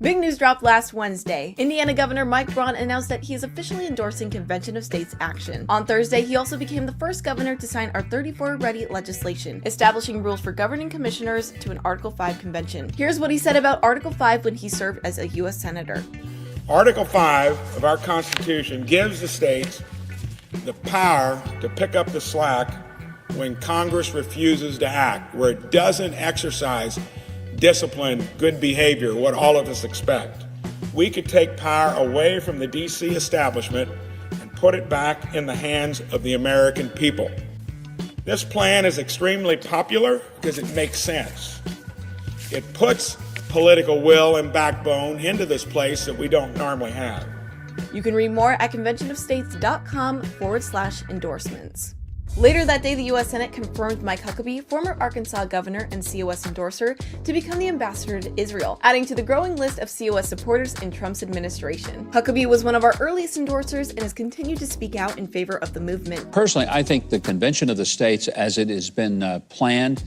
Big news dropped last Wednesday. Indiana Governor Mike Braun announced that he is officially endorsing Convention of States action. On Thursday, he also became the first governor to sign our 34 Ready legislation, establishing rules for governing commissioners to an Article 5 convention. Here's what he said about Article 5 when he served as a U.S. Senator. Article 5 of our Constitution gives the states the power to pick up the slack when Congress refuses to act, where it doesn't exercise discipline, good behavior, what all of us expect. We could take power away from the D.C. establishment and put it back in the hands of the American people. This plan is extremely popular because it makes sense. It puts political will and backbone into this place that we don't normally have. You can read more at conventionofstates.com/endorsements. Later that day, the U.S. Senate confirmed Mike Huckabee, former Arkansas governor and COS endorser, to become the ambassador to Israel, adding to the growing list of COS supporters in Trump's administration. Huckabee was one of our earliest endorsers and has continued to speak out in favor of the movement. Personally, I think the Convention of the States, as it has been planned,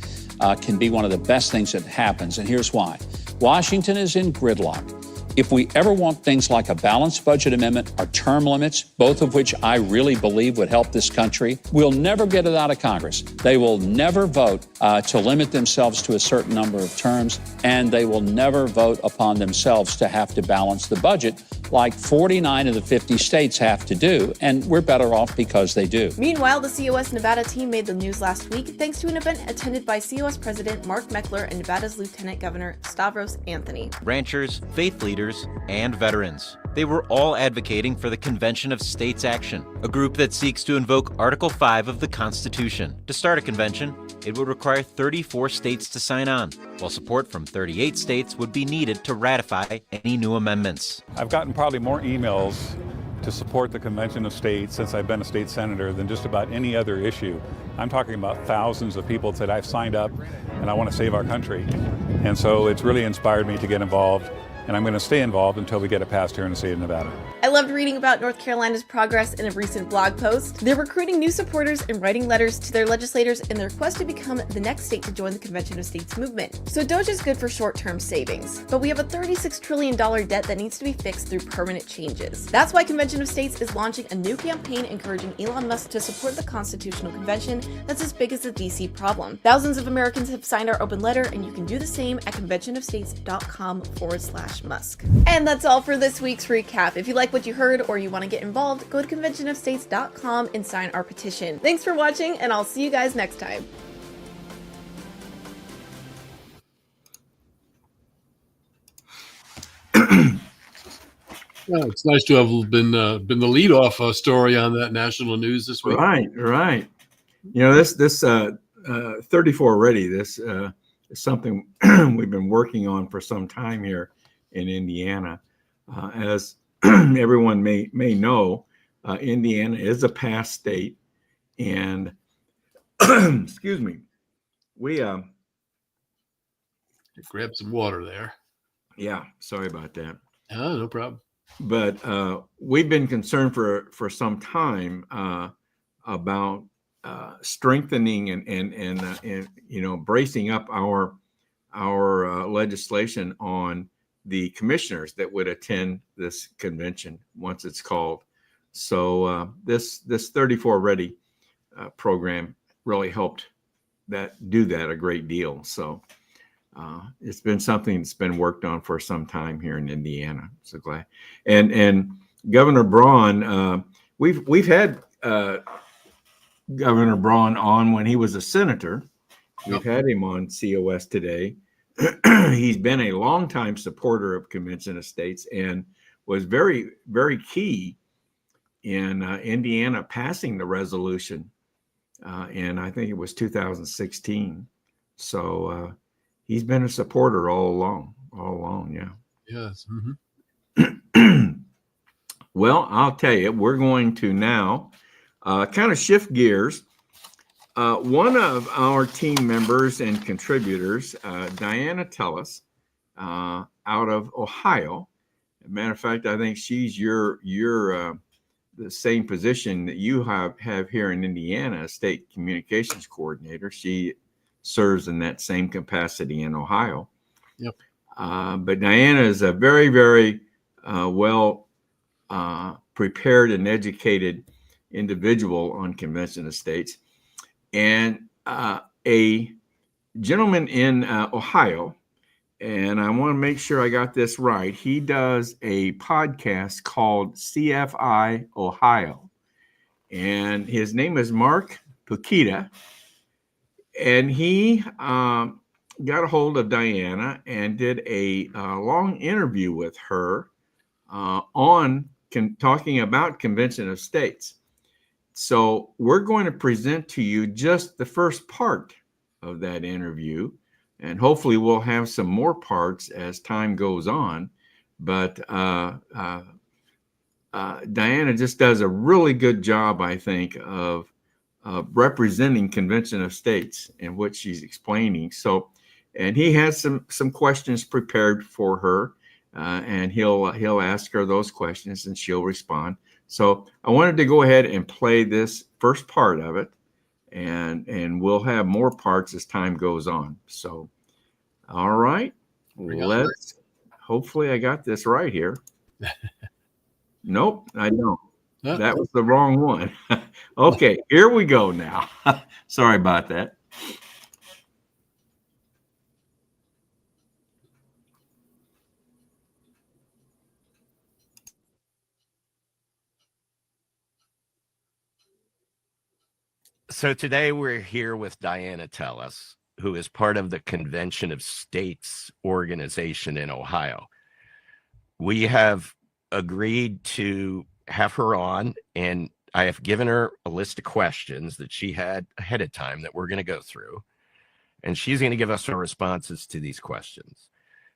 can be one of the best things that happens, and here's why. Washington is in gridlock. If we ever want things like a balanced budget amendment or term limits, both of which I really believe would help this country, we'll never get it out of Congress. They will never vote to limit themselves to a certain number of terms, and they will never vote upon themselves to have to balance the budget like 49 of the 50 states have to do, and we're better off because they do. Meanwhile, the COS Nevada team made the news last week thanks to an event attended by COS President Mark Meckler and Nevada's Lieutenant Governor Stavros Anthony. Ranchers, faith leaders, and veterans. They were all advocating for the Convention of States Action, a group that seeks to invoke Article 5 of the Constitution. To start a convention, it would require 34 states to sign on, while support from 38 states would be needed to ratify any new amendments. I've gotten probably more emails to support the Convention of States since I've been a state senator than just about any other issue. I'm talking about thousands of people that I've signed up and I want to save our country. And so it's really inspired me to get involved, and I'm going to stay involved until we get it passed here in the state of Nevada. I loved reading about North Carolina's progress in a recent blog post. They're recruiting new supporters and writing letters to their legislators in their quest to become the next state to join the Convention of States movement. So Doge is good for short-term savings, but we have a $36 trillion debt that needs to be fixed through permanent changes. That's why Convention of States is launching a new campaign encouraging Elon Musk to support the Constitutional Convention that's as big as the DC problem. Thousands of Americans have signed our open letter, and you can do the same at conventionofstates.com/Musk. And that's all for this week's recap. If you like what you heard or you want to get involved, go to conventionofstates.com and sign our petition. Thanks for watching, and I'll see you guys next time. Well, it's nice to have been the leadoff story on that national news this week. Right. You know, this 34 Ready. This is something we've been working on for some time here in Indiana. As everyone may know, Indiana is a pass state, and excuse me, we grab some water there. Yeah, sorry about that. Oh, no problem. But we've been concerned for some time about strengthening and you know, bracing up our legislation on the commissioners that would attend this convention once it's called. So this 34 Ready program really helped do that a great deal. So it's been something that's been worked on for some time here in Indiana. So glad. And Governor Braun, we've had Governor Braun on when he was a senator. We've had him on COS today. He's been a longtime supporter of Convention of States and was very, very key in Indiana passing the resolution. And I think it was 2016. So he's been a supporter all along. Yeah. Yes. Well, I'll tell you, we're going to now kind of shift gears. One of our team members and contributors, Diana Tellis, out of Ohio. As a matter of fact, I think she's your the same position that you have here in Indiana, state communications coordinator. She serves in that same capacity in Ohio. Yep. But Diana is a very, very well prepared and educated individual on Convention of States. And a gentleman in Ohio, and I want to make sure I got this right. He does a podcast called CFI Ohio, and his name is Mark Pukita. And he got a hold of Diana and did a long interview with her on talking about Convention of States. So we're going to present to you just the first part of that interview, and hopefully we'll have some more parts as time goes on. But Diana just does a really good job, I think, of representing Convention of States and what she's explaining. So, and he has some questions prepared for her, and he'll ask her those questions and she'll respond. So I wanted to go ahead and play this first part of it, and we'll have more parts as time goes on. So, all right, let's, hopefully I got this right here. Nope, I don't. That was the wrong one. Okay, here we go now. Sorry about that. So today we're here with Diana Tellis, who is part of the Convention of States organization in Ohio. We have agreed to have her on, and I have given her a list of questions that she had ahead of time that we're going to go through, and she's going to give us her responses to these questions.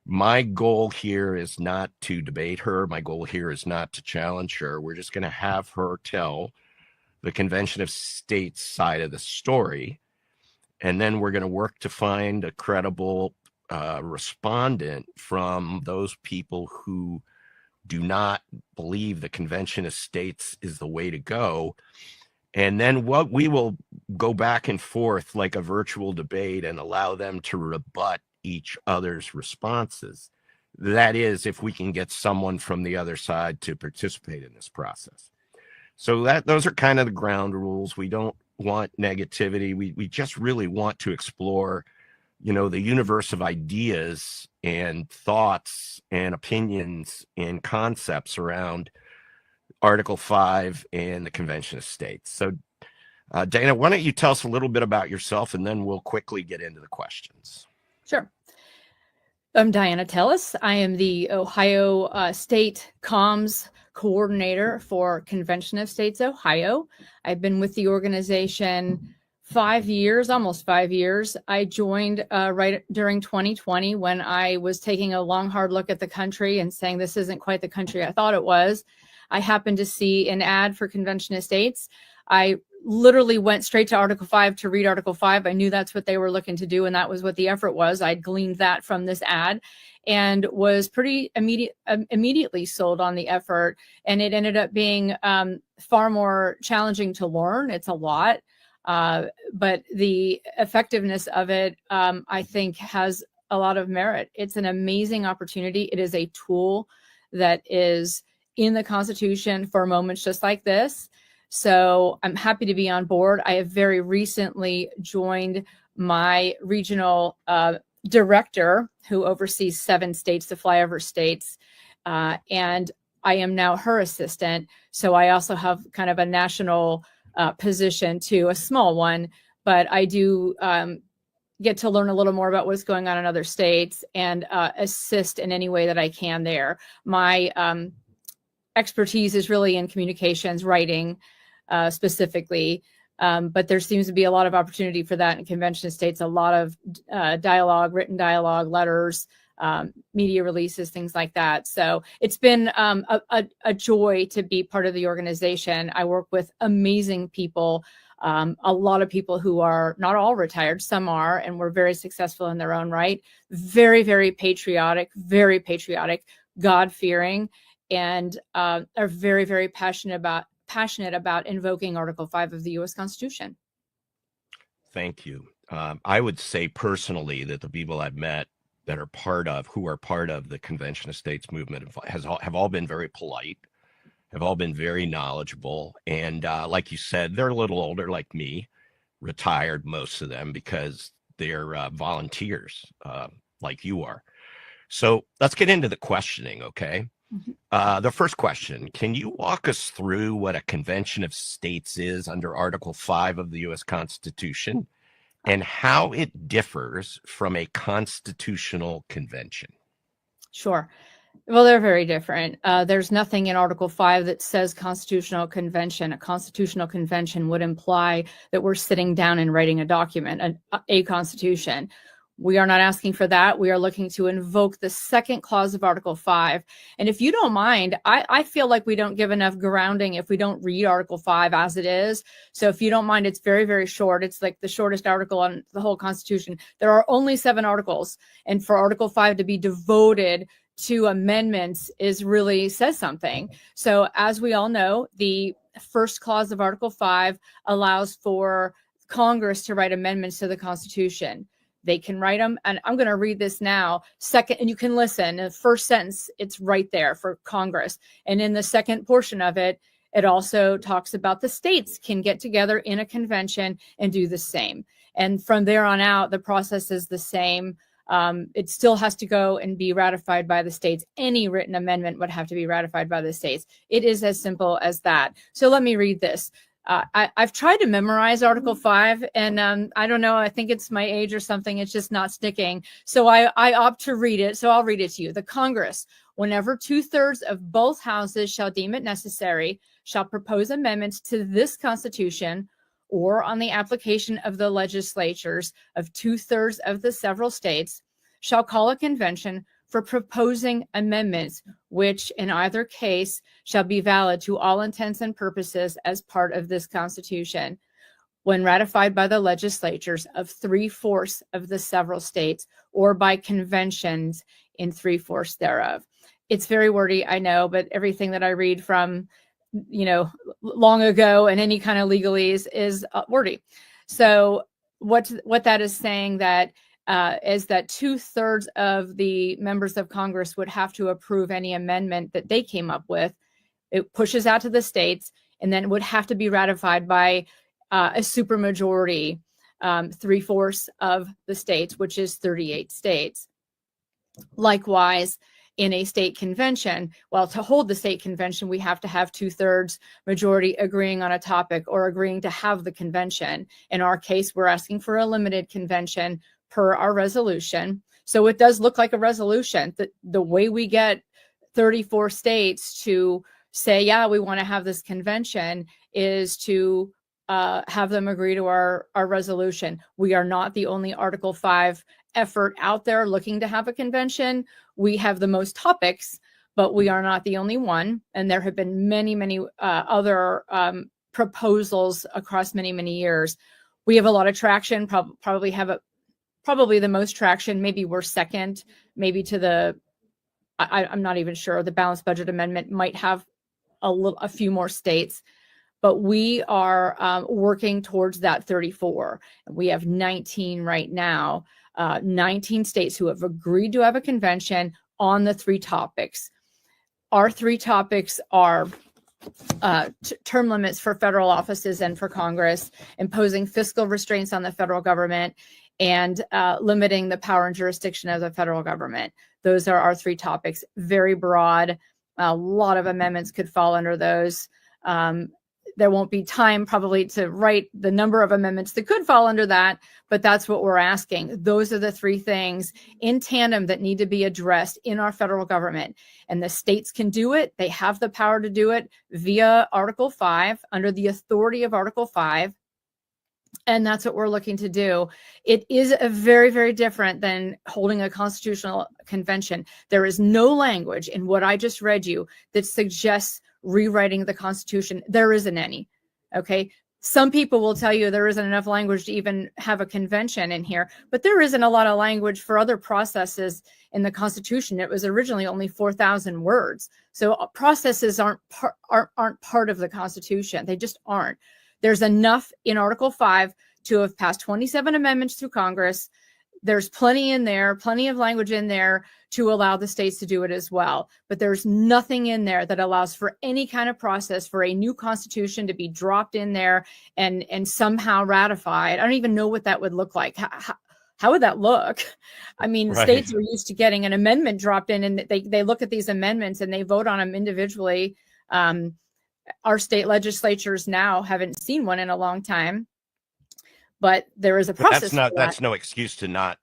My goal here is not to debate her. My goal here is not to challenge her. We're just going to have her tell the Convention of States side of the story, and then we're going to work to find a credible respondent from those people who do not believe the Convention of States is the way to go. And then what we will go back and forth like a virtual debate and allow them to rebut each other's responses. That is, if we can get someone from the other side to participate in this process. So those are kind of the ground rules. We don't want negativity. We just really want to explore, the universe of ideas and thoughts and opinions and concepts around Article 5 and the Convention of States. So, Dana, why don't you tell us a little bit about yourself, and then we'll quickly get into the questions. Sure. I'm Diana Tellis. I am the Ohio State Comms Coordinator for Convention of States Ohio. I've been with the organization 5 years, almost 5 years. I joined right during 2020 when I was taking a long, hard look at the country and saying this isn't quite the country I thought it was. I happened to see an ad for Convention of States. I literally went straight to Article 5 to read Article 5. I knew that's what they were looking to do, and that was what the effort was. I'd gleaned that from this ad and was pretty immediately sold on the effort. And it ended up being far more challenging to learn. It's a lot, but the effectiveness of it, I think, has a lot of merit. It's an amazing opportunity. It is a tool that is in the Constitution for moments just like this. So I'm happy to be on board. I have very recently joined my regional director who oversees 7 states, the flyover states, and I am now her assistant. So I also have kind of a national position too, a small one, but I do get to learn a little more about what's going on in other states and assist in any way that I can there. My expertise is really in communications, writing specifically, but there seems to be a lot of opportunity for that in Convention of States, a lot of dialogue, written dialogue, letters, media releases, things like that. So it's been a joy to be part of the organization. I work with amazing people, a lot of people who are not all retired, some are, and were very successful in their own right, very, very patriotic, God-fearing, and are very, very passionate about invoking Article 5 of the U.S. Constitution. Thank you. I would say personally that the people I've met that are part of the Convention of States movement have all been very polite, have all been very knowledgeable. And like you said, they're a little older like me, retired, most of them, because they're volunteers like you are. So let's get into the questioning, okay? The first question, can you walk us through what a Convention of States is under Article 5 of the U.S. Constitution and how it differs from a constitutional convention? Sure. Well, they're very different. There's nothing in Article 5 that says constitutional convention. A constitutional convention would imply that we're sitting down and writing a document, a constitution. We are not asking for that. We are looking to invoke the second clause of Article 5. And if you don't mind, I feel like we don't give enough grounding if we don't read Article 5 as it is. So if you don't mind, it's very, very short. It's like the shortest article on the whole Constitution. There are only 7 articles. And for Article 5 to be devoted to amendments really says something. So as we all know, the first clause of Article 5 allows for Congress to write amendments to the Constitution. They can write them, and I'm going to read this now. Second, and you can listen. In the first sentence, it's right there for Congress. And in the second portion of it, it also talks about the states can get together in a convention and do the same. And from there on out, the process is the same. It still has to go and be ratified by the states. Any written amendment would have to be ratified by the states. It is as simple as that. So let me read this. I've tried to memorize Article 5, and I don't know, I think it's my age or something. It's just not sticking. So I opt to read it. So I'll read it to you. The Congress, whenever 2/3 of both houses shall deem it necessary, shall propose amendments to this Constitution, or on the application of the legislatures of 2/3 of the several states, shall call a convention for proposing amendments, which in either case shall be valid to all intents and purposes as part of this Constitution, when ratified by the legislatures of 3/4 of the several states, or by conventions in 3/4 thereof. It's very wordy, I know, but everything that I read from, long ago and any kind of legalese is wordy. So what that is saying that is that 2/3 of the members of Congress would have to approve any amendment that they came up with. It pushes out to the states, and then it would have to be ratified by a supermajority, 3/4 of the states, which is 38 states. Likewise, in a state convention, well, to hold the state convention, we have to have 2/3 majority agreeing on a topic or agreeing to have the convention. In our case, we're asking for a limited convention per our resolution. So it does look like a resolution. The way we get 34 states to say, yeah, we want to have this convention is to have them agree to our resolution. We are not the only Article 5 effort out there looking to have a convention. We have the most topics, but we are not the only one. And there have been many, many other proposals across many, many years. We have a lot of traction, probably the most traction. Maybe we're second, maybe to I'm not even sure. The balanced budget amendment might have a few more states, but we are working towards that 34. We have 19 right now, 19 states who have agreed to have a convention on the 3 topics. Our 3 topics are term limits for federal offices and for Congress, imposing fiscal restraints on the federal government, and limiting the power and jurisdiction of the federal government. Those are our 3 topics. Very broad. A lot of amendments could fall under those. There won't be time probably to write the number of amendments that could fall under that, but that's what we're asking. Those are the 3 things in tandem that need to be addressed in our federal government. And the states can do it. They have the power to do it via Article 5, under the authority of Article 5. And that's what we're looking to do. It is a very, very different than holding a constitutional convention. There is no language in what I just read you that suggests rewriting the Constitution. There isn't any. Okay. Some people will tell you there isn't enough language to even have a convention in here, but there isn't a lot of language for other processes in the Constitution. It was originally only 4,000 words. So processes aren't part of the Constitution. They just aren't. There's enough in Article 5 to have passed 27 amendments through Congress. There's plenty in there, plenty of language in there to allow the states to do it as well. But there's nothing in there that allows for any kind of process for a new constitution to be dropped in there and somehow ratified. I don't even know what that would look like. How would that look? I mean, the states are used to getting an amendment dropped in, and they look at these amendments and they vote on them individually. Our state legislatures now haven't seen one in a long time, but there is a process. That's no excuse to not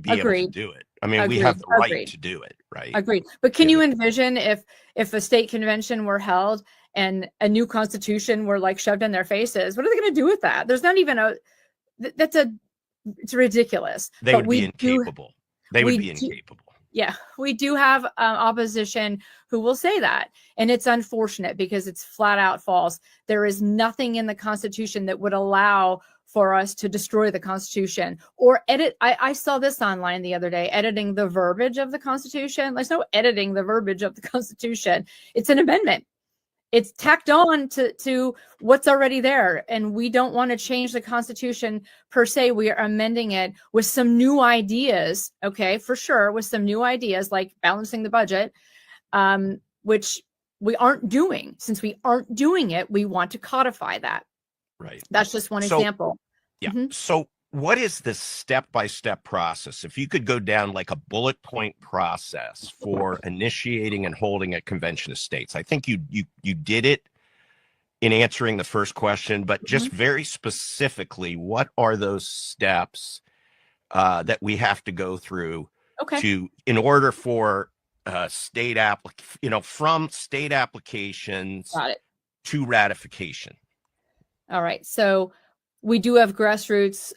be able to do it. I mean, we have the right to do it, right? Agreed. But can you envision if a state convention were held and a new constitution were like shoved in their faces? What are they going to do with that? There's not even it's ridiculous. They would be incapable. They would be incapable. Yeah, we do have opposition who will say that. And it's unfortunate because it's flat out false. There is nothing in the Constitution that would allow for us to destroy the Constitution or edit. I saw this online the other day, editing the verbiage of the Constitution. There's no editing the verbiage of the Constitution. It's an amendment. It's tacked on to what's already there. And we don't want to change the Constitution per se. We are amending it with some new ideas, okay, for sure, with some new ideas like balancing the budget, which we aren't doing. Since we aren't doing it, we want to codify that. Right. That's just one example. Yeah. Mm-hmm. So what is the step-by-step process? If you could go down like a bullet point process for initiating and holding a convention of states, I think you did it in answering the first question, but just Mm-hmm. very specifically, what are those steps that we have to go through Okay. in order for from state applications Got it. to ratification? All right. So we do have grassroots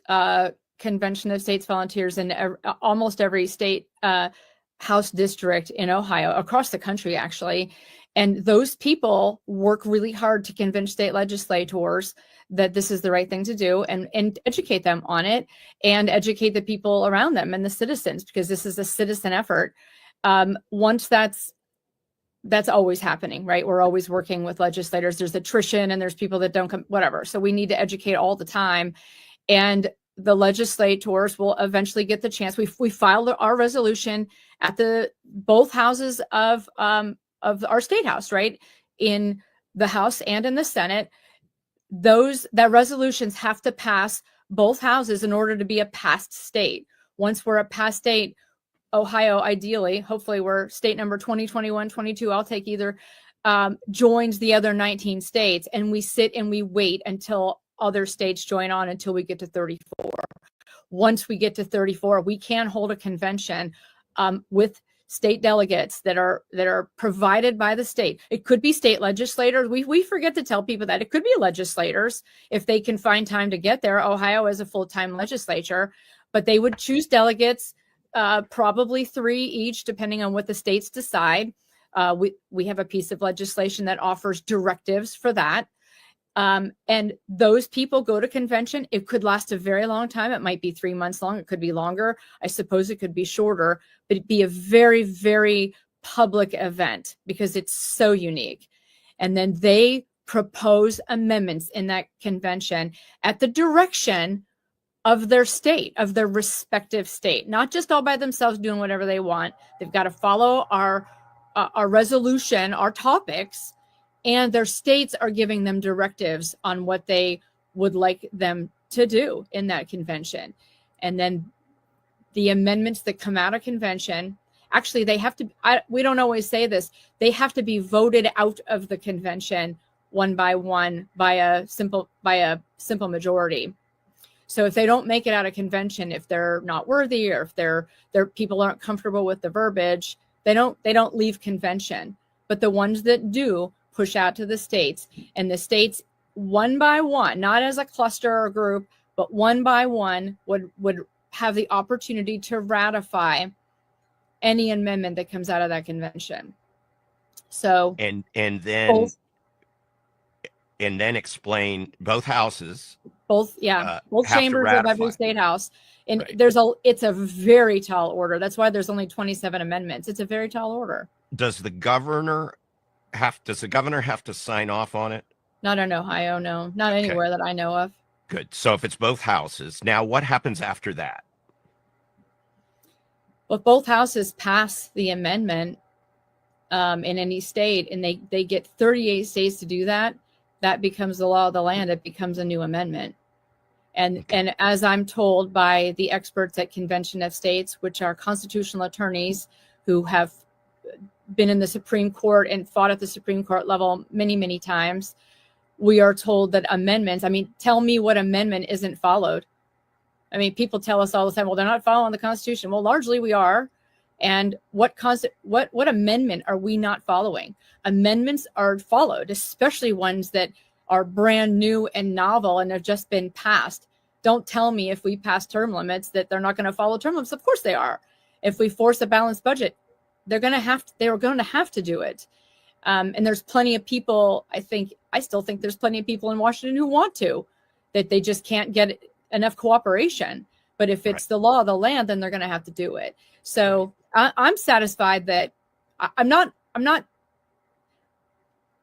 Convention of States volunteers in almost every state House district in Ohio, across the country, actually. And those people work really hard to convince state legislators that this is the right thing to do, and educate them on it, and educate the people around them and the citizens, because this is a citizen effort. Once that's always happening, right? We're always working with legislators. There's attrition and there's people that don't come, whatever. So we need to educate all the time. And the legislators will eventually get the chance. We filed our resolution at both houses of our state house, right? In the House and in the Senate. That resolutions have to pass both houses in order to be a passed state. Once we're a passed state, Ohio, ideally, hopefully we're state number 20, 21, 22, I'll take either, joins the other 19 states, and we sit and we wait until other states join on until we get to 34. Once we get to 34, we can hold a convention with state delegates that are provided by the state. It could be state legislators. We forget to tell people that it could be legislators if they can find time to get there. Ohio is a full-time legislature, but they would choose delegates, probably 3 each, depending on what the states decide. We have a piece of legislation that offers directives for that. And those people go to convention. It could last a very long time. It might be 3 months long. It could be longer. I suppose it could be shorter, but it'd be a very, very public event because it's so unique. And then they propose amendments in that convention at the direction of their state, of their respective state, not just all by themselves doing whatever they want. They've got to follow our resolution, our topics, and their states are giving them directives on what they would like them to do in that convention. And then the amendments that come out of convention, actually, they have to, we don't always say this, they have to be voted out of the convention one by one by a simple majority. So if they don't make it out of convention, if they're not worthy, or if their people aren't comfortable with the verbiage, they don't leave convention. But the ones that do push out to the states, and the states one by one, not as a cluster or group, but one by one would have the opportunity to ratify any amendment that comes out of that convention. So and then explain both houses, both chambers of every state house. And right. It's a very tall order. That's why there's only 27 amendments. It's a very tall order. Does the governor have to sign off on it? Not in Ohio, no. Not anywhere that I know of. Good. So if it's both houses, now what happens after that? Well, if both houses pass the amendment in any state, and they get 38 states to do that, that becomes the law of the land. It becomes a new amendment. And as I'm told by the experts at Convention of States, which are constitutional attorneys who have been in the Supreme Court and fought at the Supreme Court level many, many times, we are told that amendments, tell me what amendment isn't followed. People tell us all the time, well, they're not following the Constitution. Well, largely we are. And what amendment are we not following? Amendments are followed, especially ones that are brand new and novel and have just been passed. Don't tell me if we pass term limits that they're not going to follow term limits. Of course they are. If we force a balanced budget, they are going to have to do it. And there's plenty of people, I still think there's plenty of people in Washington who want to, that they just can't get enough cooperation. But if it's the law of the land, then they're going to have to do it. So I'm satisfied that I'm not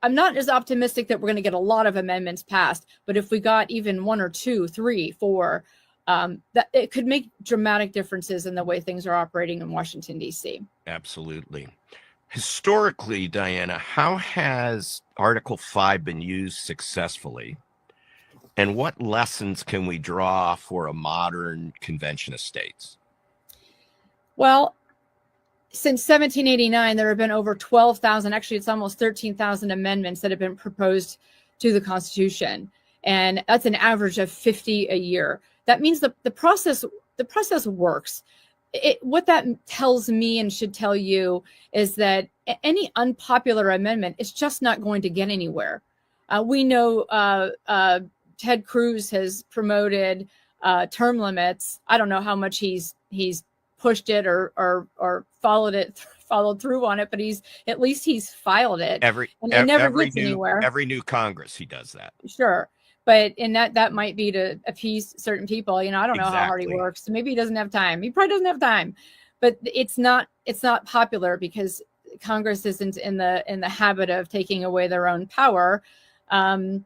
as optimistic that we're going to get a lot of amendments passed. But if we got even 1 or 2, 3, 4, that it could make dramatic differences in the way things are operating in Washington, D.C. Absolutely. Historically, Diana, how has Article 5 been used successfully? And what lessons can we draw for a modern convention of states? Well, since 1789, there have been over 12,000, actually it's almost 13,000 amendments that have been proposed to the Constitution, and that's an average of 50 a year. That means the process works. What that tells me and should tell you is that any unpopular amendment is just not going to get anywhere. We know Ted Cruz has promoted term limits. I don't know how much he's pushed it or followed through on it, but at least he's filed it. And it never gets anywhere. Every new Congress, he does that. Sure. But that might be to appease certain people. I don't know how hard he Exactly. works. So maybe he doesn't have time. He probably doesn't have time. But it's not popular because Congress isn't in the habit of taking away their own power. But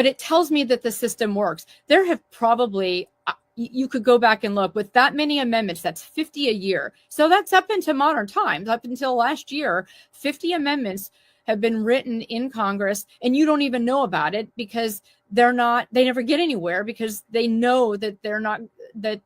it tells me that the system works. There have probably, you could go back and look, with that many amendments, that's 50 a year. So that's up into modern times. Up until last year, 50 amendments have been written in Congress, and you don't even know about it because they never get anywhere because they know that they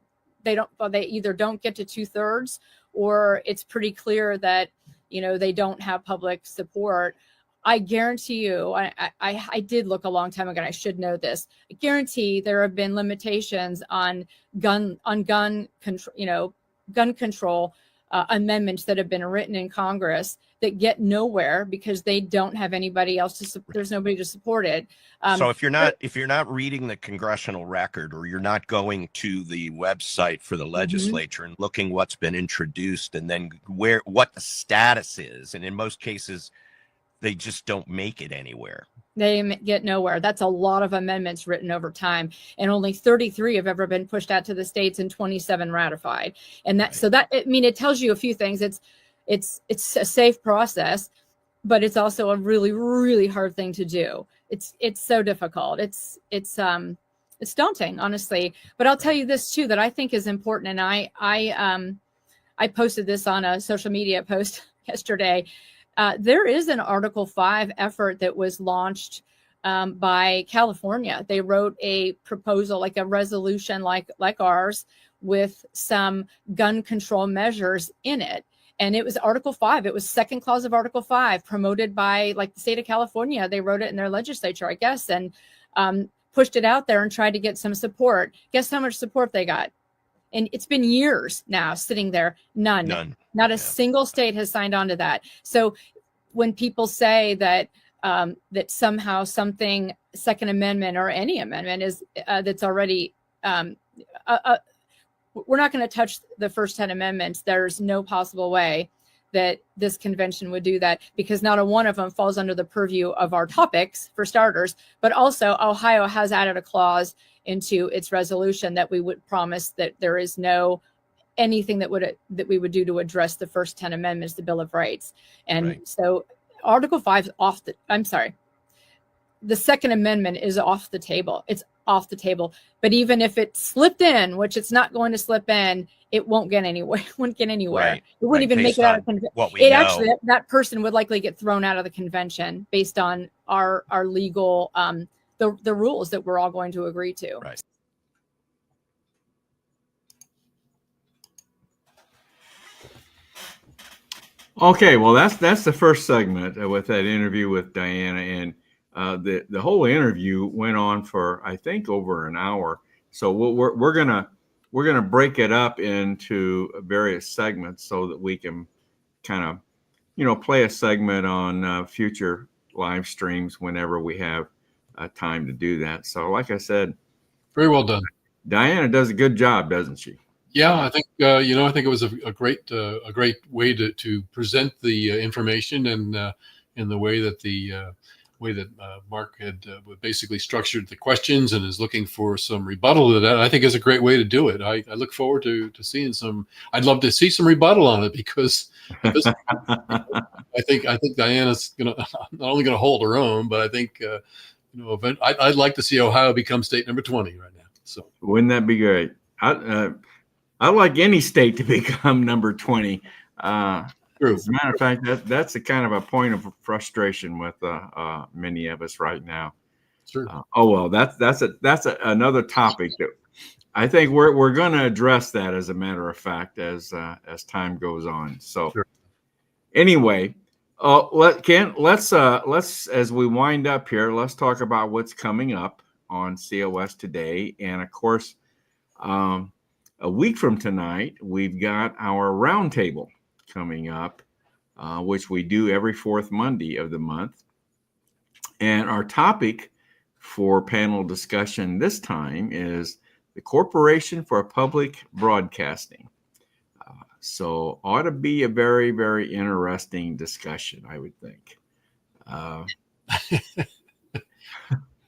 either don't get to 2/3, or it's pretty clear that, they don't have public support. I guarantee you, I did look a long time ago, and I should know this. I guarantee there have been limitations on gun control amendments that have been written in Congress that get nowhere because they don't have anybody else there's nobody to support it. So if you're not reading the congressional record, or you're not going to the website for the legislature and looking what's been introduced and then what the status is, and in most cases they just don't make it anywhere. They get nowhere. That's a lot of amendments written over time, and only 33 have ever been pushed out to the states and 27 ratified. And it tells you a few things. It's a safe process, but it's also a really, really hard thing to do. It's so difficult. It's daunting, honestly. But I'll tell you this too, that I think is important. And I posted this on a social media post yesterday. There is an Article 5 effort that was launched by California. They wrote a proposal, like a resolution like ours, with some gun control measures in it. And it was Article 5. It was second clause of Article 5, promoted by the state of California. They wrote it in their legislature, I guess, and pushed it out there and tried to get some support. Guess how much support they got? And it's been years now sitting there. None. Not a single state has signed on to that. So when people say that that somehow something, Second Amendment or any amendment, is that's already, we're not going to touch the first 10 amendments. There's no possible way that this convention would do that, because not a one of them falls under the purview of our topics, for starters. But also, Ohio has added a clause into its resolution that we would promise that there is no anything that we would do to address the first 10 amendments, the Bill of Rights. And so Article 5 is the Second Amendment is off the table. It's off the table. But even if it slipped in, which it's not going to slip in, it won't get anywhere. It wouldn't get anywhere. Right. It wouldn't even make it out of convention. Actually, that person would likely get thrown out of the convention based on our legal the rules that we're all going to agree to. Right. Okay, well, that's the first segment with that interview with Diana, and the whole interview went on for, I think, over an hour. So we're gonna break it up into various segments so that we can kind of play a segment on future live streams whenever we have time to do that. So, like I said, very well done. Diana does a good job, doesn't she? Yeah, I think I think it was a great way to present the information, and in the way that Mark had basically structured the questions and is looking for some rebuttal to that. I think is a great way to do it. I look forward to seeing some. I'd love to see some rebuttal on it, because I think Diana's not only going to hold her own, but I think I'd like to see Ohio become state number 20 right now. So wouldn't that be great? I like any state to become number 20. As a matter of fact, that's a kind of a point of frustration with many of us right now. Sure. Oh well, that's another topic that I think we're going to address that, as a matter of fact, as time goes on. So anyway, Oh, let's as we wind up here, let's talk about what's coming up on COS today. And of course, a week from tonight, we've got our roundtable coming up, which we do every fourth Monday of the month. And our topic for panel discussion this time is the Corporation for Public Broadcasting. So ought to be a very, very interesting discussion, I would think.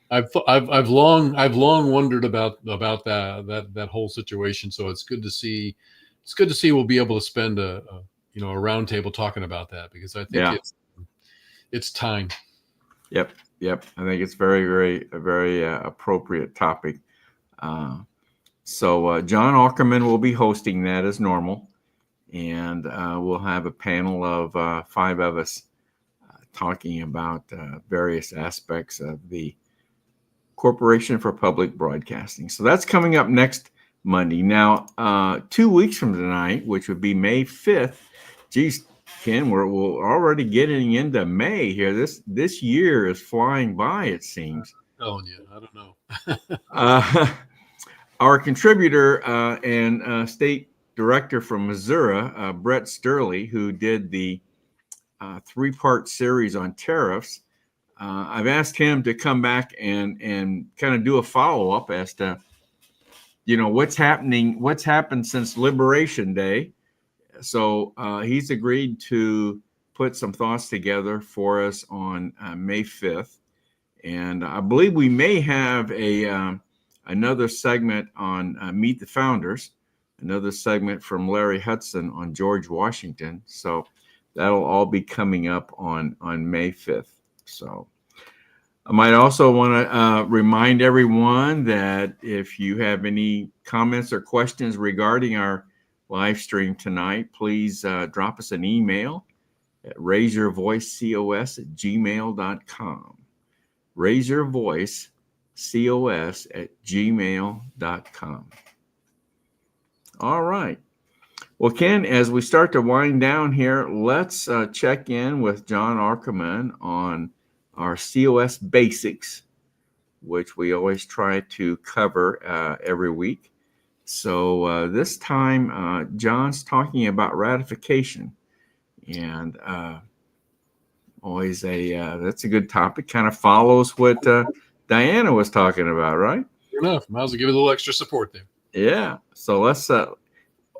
I've long wondered about that whole situation. So it's good to see. It's good to see we'll be able to spend a roundtable talking about that, because I think it's time. Yep. I think it's a very appropriate topic. So John Ackerman will be hosting that as normal. And we'll have a panel of 5 of us talking about various aspects of the Corporation for Public Broadcasting. So that's coming up next Monday. Now, 2 weeks from tonight, which would be May 5th, geez, Ken, we're already getting into May here. This year is flying by, it seems. Telling you, I don't know. Our contributor and state director from Missouri, Brett Sterling, who did the 3-part series on tariffs. I've asked him to come back and kind of do a follow-up as to, what's happened since Liberation Day. So he's agreed to put some thoughts together for us on May 5th. And I believe we may have another segment on Meet the Founders, another segment from Larry Hudson on George Washington. So that'll all be coming up on May 5th. So I might also want to remind everyone that if you have any comments or questions regarding our live stream tonight, please drop us an email at raiseyourvoicecos@gmail.com. raiseyourvoicecos@gmail.com. All right. Well, Ken, as we start to wind down here, let's check in with John Ackerman on our COS basics, which we always try to cover every week. So this time, John's talking about ratification, and always that's a good topic. Kind of follows what Diana was talking about, right? Fair enough. Might as well give it a little extra support there. Yeah. So let's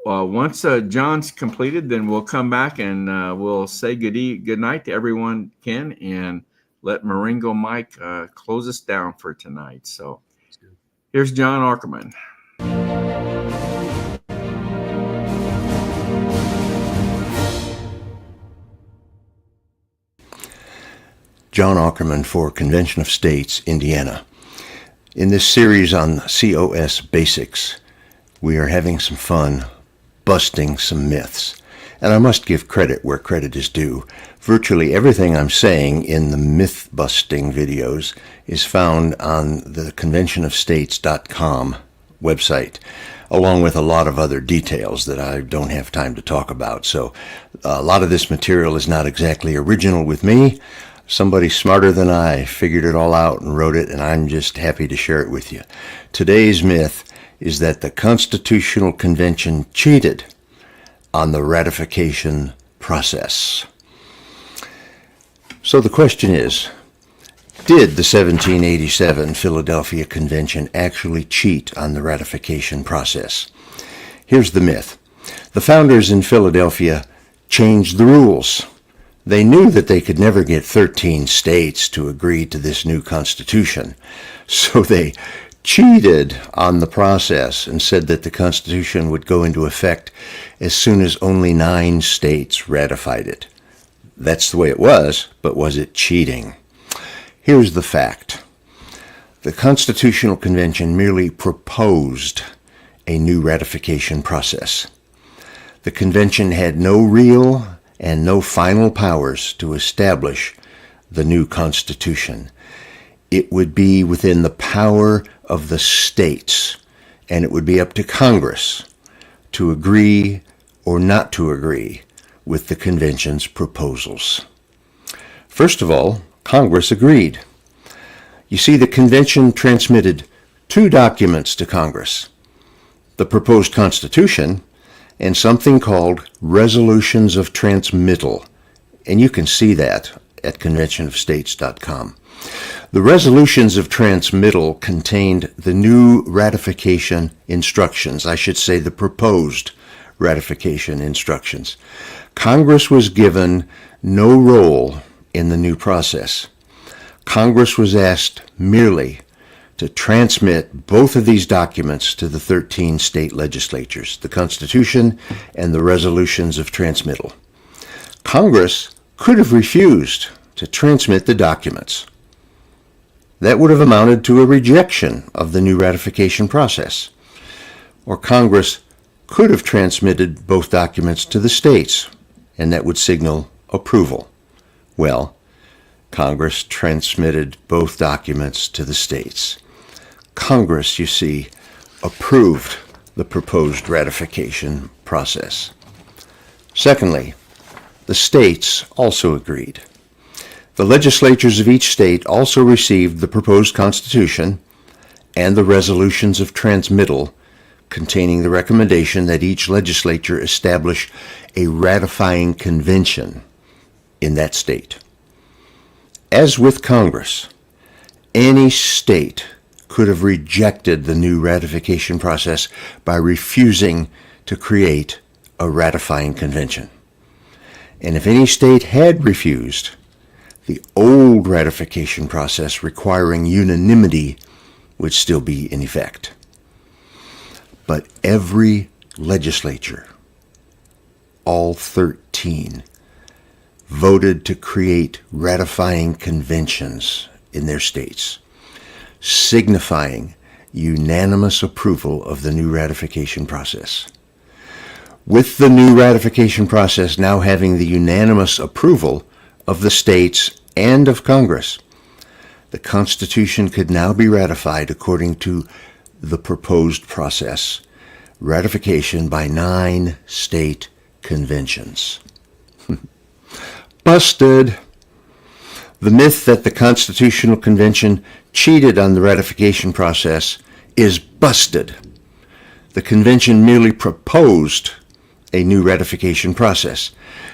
once John's completed, then we'll come back and we'll say good night to everyone, Ken, and let Maringo Mike close us down for tonight. So here's John Ackerman. John Ackerman for Convention of States, Indiana. In this series on COS basics, we are having some fun busting some myths. And I must give credit where credit is due. Virtually everything I'm saying in the myth-busting videos is found on the conventionofstates.com website, along with a lot of other details that I don't have time to talk about. So a lot of this material is not exactly original with me. Somebody smarter than I figured it all out and wrote it, and I'm just happy to share it with you. Today's myth is that the Constitutional Convention cheated on the ratification process. So the question is, did the 1787 Philadelphia Convention actually cheat on the ratification process? Here's the myth. The founders in Philadelphia changed the rules. They knew that they could never get 13 states to agree to this new Constitution, so they cheated on the process and said that the Constitution would go into effect as soon as only 9 states ratified it. That's the way it was, but was it cheating? Here's the fact. The Constitutional Convention merely proposed a new ratification process. The convention had no real and no final powers to establish the new Constitution. It would be within the power of the states, and it would be up to Congress to agree or not to agree with the convention's proposals. First of all, Congress agreed. You see, the convention transmitted two documents to Congress: the proposed Constitution and something called resolutions of transmittal. And you can see that at conventionofstates.com. The resolutions of transmittal contained the new ratification instructions, I should say the proposed ratification instructions. Congress was given no role in the new process. Congress was asked merely to transmit both of these documents to the 13 state legislatures, the Constitution and the resolutions of transmittal. Congress could have refused to transmit the documents. That would have amounted to a rejection of the new ratification process. Or Congress could have transmitted both documents to the states, and that would signal approval. Well, Congress transmitted both documents to the states. Congress, you see, approved the proposed ratification process. Secondly, the states also agreed. The legislatures of each state also received the proposed Constitution and the resolutions of transmittal containing the recommendation that each legislature establish a ratifying convention in that state. As with Congress, any state could have rejected the new ratification process by refusing to create a ratifying convention. And if any state had refused, the old ratification process requiring unanimity would still be in effect. But every legislature, all 13, voted to create ratifying conventions in their states, signifying unanimous approval of the new ratification process. With the new ratification process now having the unanimous approval of the states and of Congress, the Constitution could now be ratified according to the proposed process, ratification by 9 state conventions. Busted! The myth that the Constitutional Convention cheated on the ratification process is busted. The convention merely proposed a new ratification process.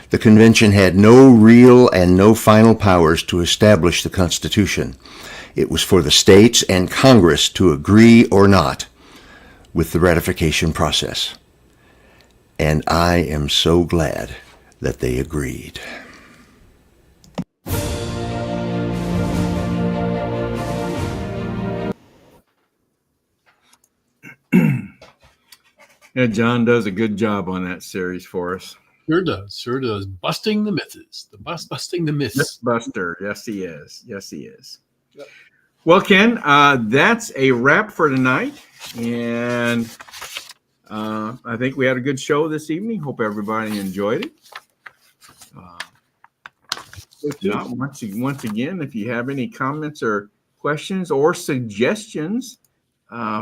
The convention had no real and no final powers to establish the Constitution. It was for the states and Congress to agree or not with the ratification process. And I am so glad that they agreed. Yeah, John does a good job on that series for us. Sure does. Busting the myths. Busting the myths. Mythbuster. Yes, he is. Yes, he is. Yep. Well, Ken, that's a wrap for tonight. And I think we had a good show this evening. Hope everybody enjoyed it. Once again, if you have any comments or questions or suggestions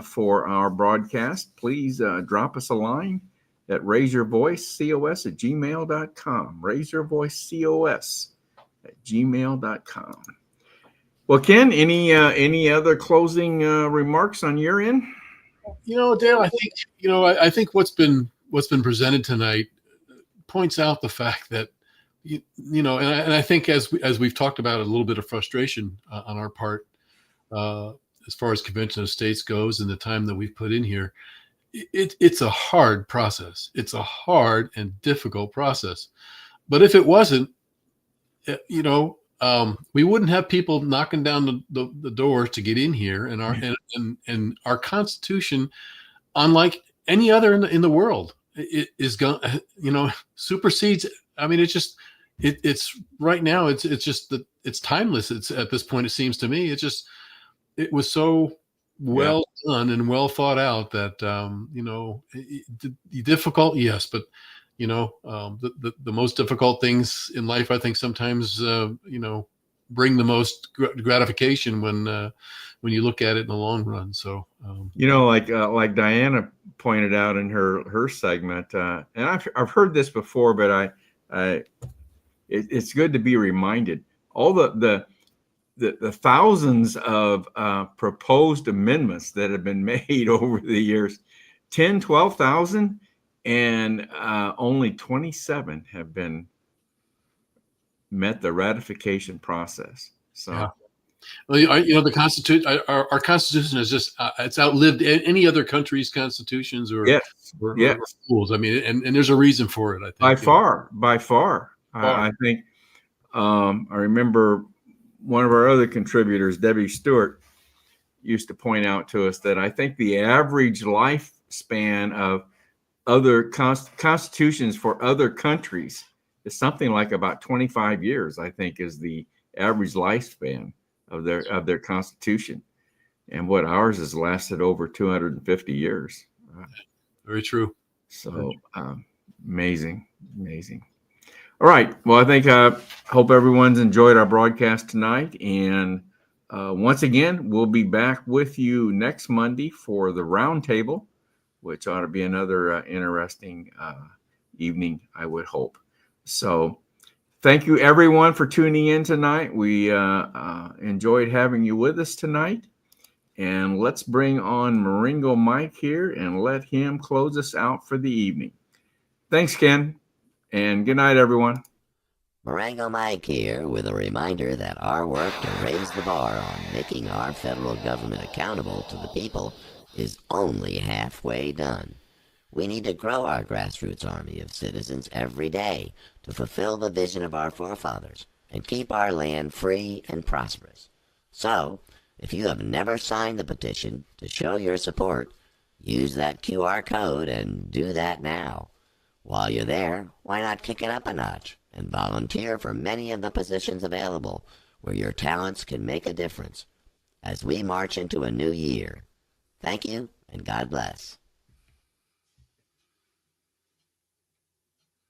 for our broadcast, please drop us a line at raiseyourvoicecos@gmail.com. raiseyourvoicecos@gmail.com. Well, Ken, any other closing remarks on your end? Dale, I think what's been presented tonight points out the fact that and I think as we've talked about a little bit of frustration on our part as far as Convention of States goes and the time that we've put in here, it's a hard process. It's a hard and difficult process. But if it wasn't, we wouldn't have people knocking down the door to get in here, and our Constitution, unlike any other in the world, it is going, supersedes. I mean, it's right now. It's just that it's timeless. It's at this point, it seems to me. It was so well done and well thought out that difficult, yes, but the most difficult things in life, I think, sometimes bring the most gratification when you look at it in the long run. So like Diana pointed out in her segment, and I've heard this before, but it's good to be reminded. all the thousands of proposed amendments that have been made over the years, 10, 12,000, and only 27 have been met the ratification process. So. Yeah. Well, the Constitution, our Constitution is just, it's outlived any other country's constitutions or rules. I mean, and there's a reason for it, I think. By far. I think, I remember one of our other contributors, Debbie Stewart, used to point out to us that I think the average lifespan of other constitutions for other countries is something like about 25 years, I think, is the average lifespan of their constitution, and what ours has lasted over 250 years. Very true. So amazing. All right. Well, I think hope everyone's enjoyed our broadcast tonight, and once again, we'll be back with you next Monday for the roundtable, which ought to be another interesting evening, I would hope. So. Thank you, everyone, for tuning in tonight. We enjoyed having you with us tonight. And let's bring on Marengo Mike here and let him close us out for the evening. Thanks, Ken. And good night, everyone. Marengo Mike here with a reminder that our work to raise the bar on making our federal government accountable to the people is only halfway done. We need to grow our grassroots army of citizens every day to fulfill the vision of our forefathers and keep our land free and prosperous. So, if you have never signed the petition to show your support, use that QR code and do that now. While you're there, why not kick it up a notch and volunteer for many of the positions available where your talents can make a difference as we march into a new year. Thank you, and God bless.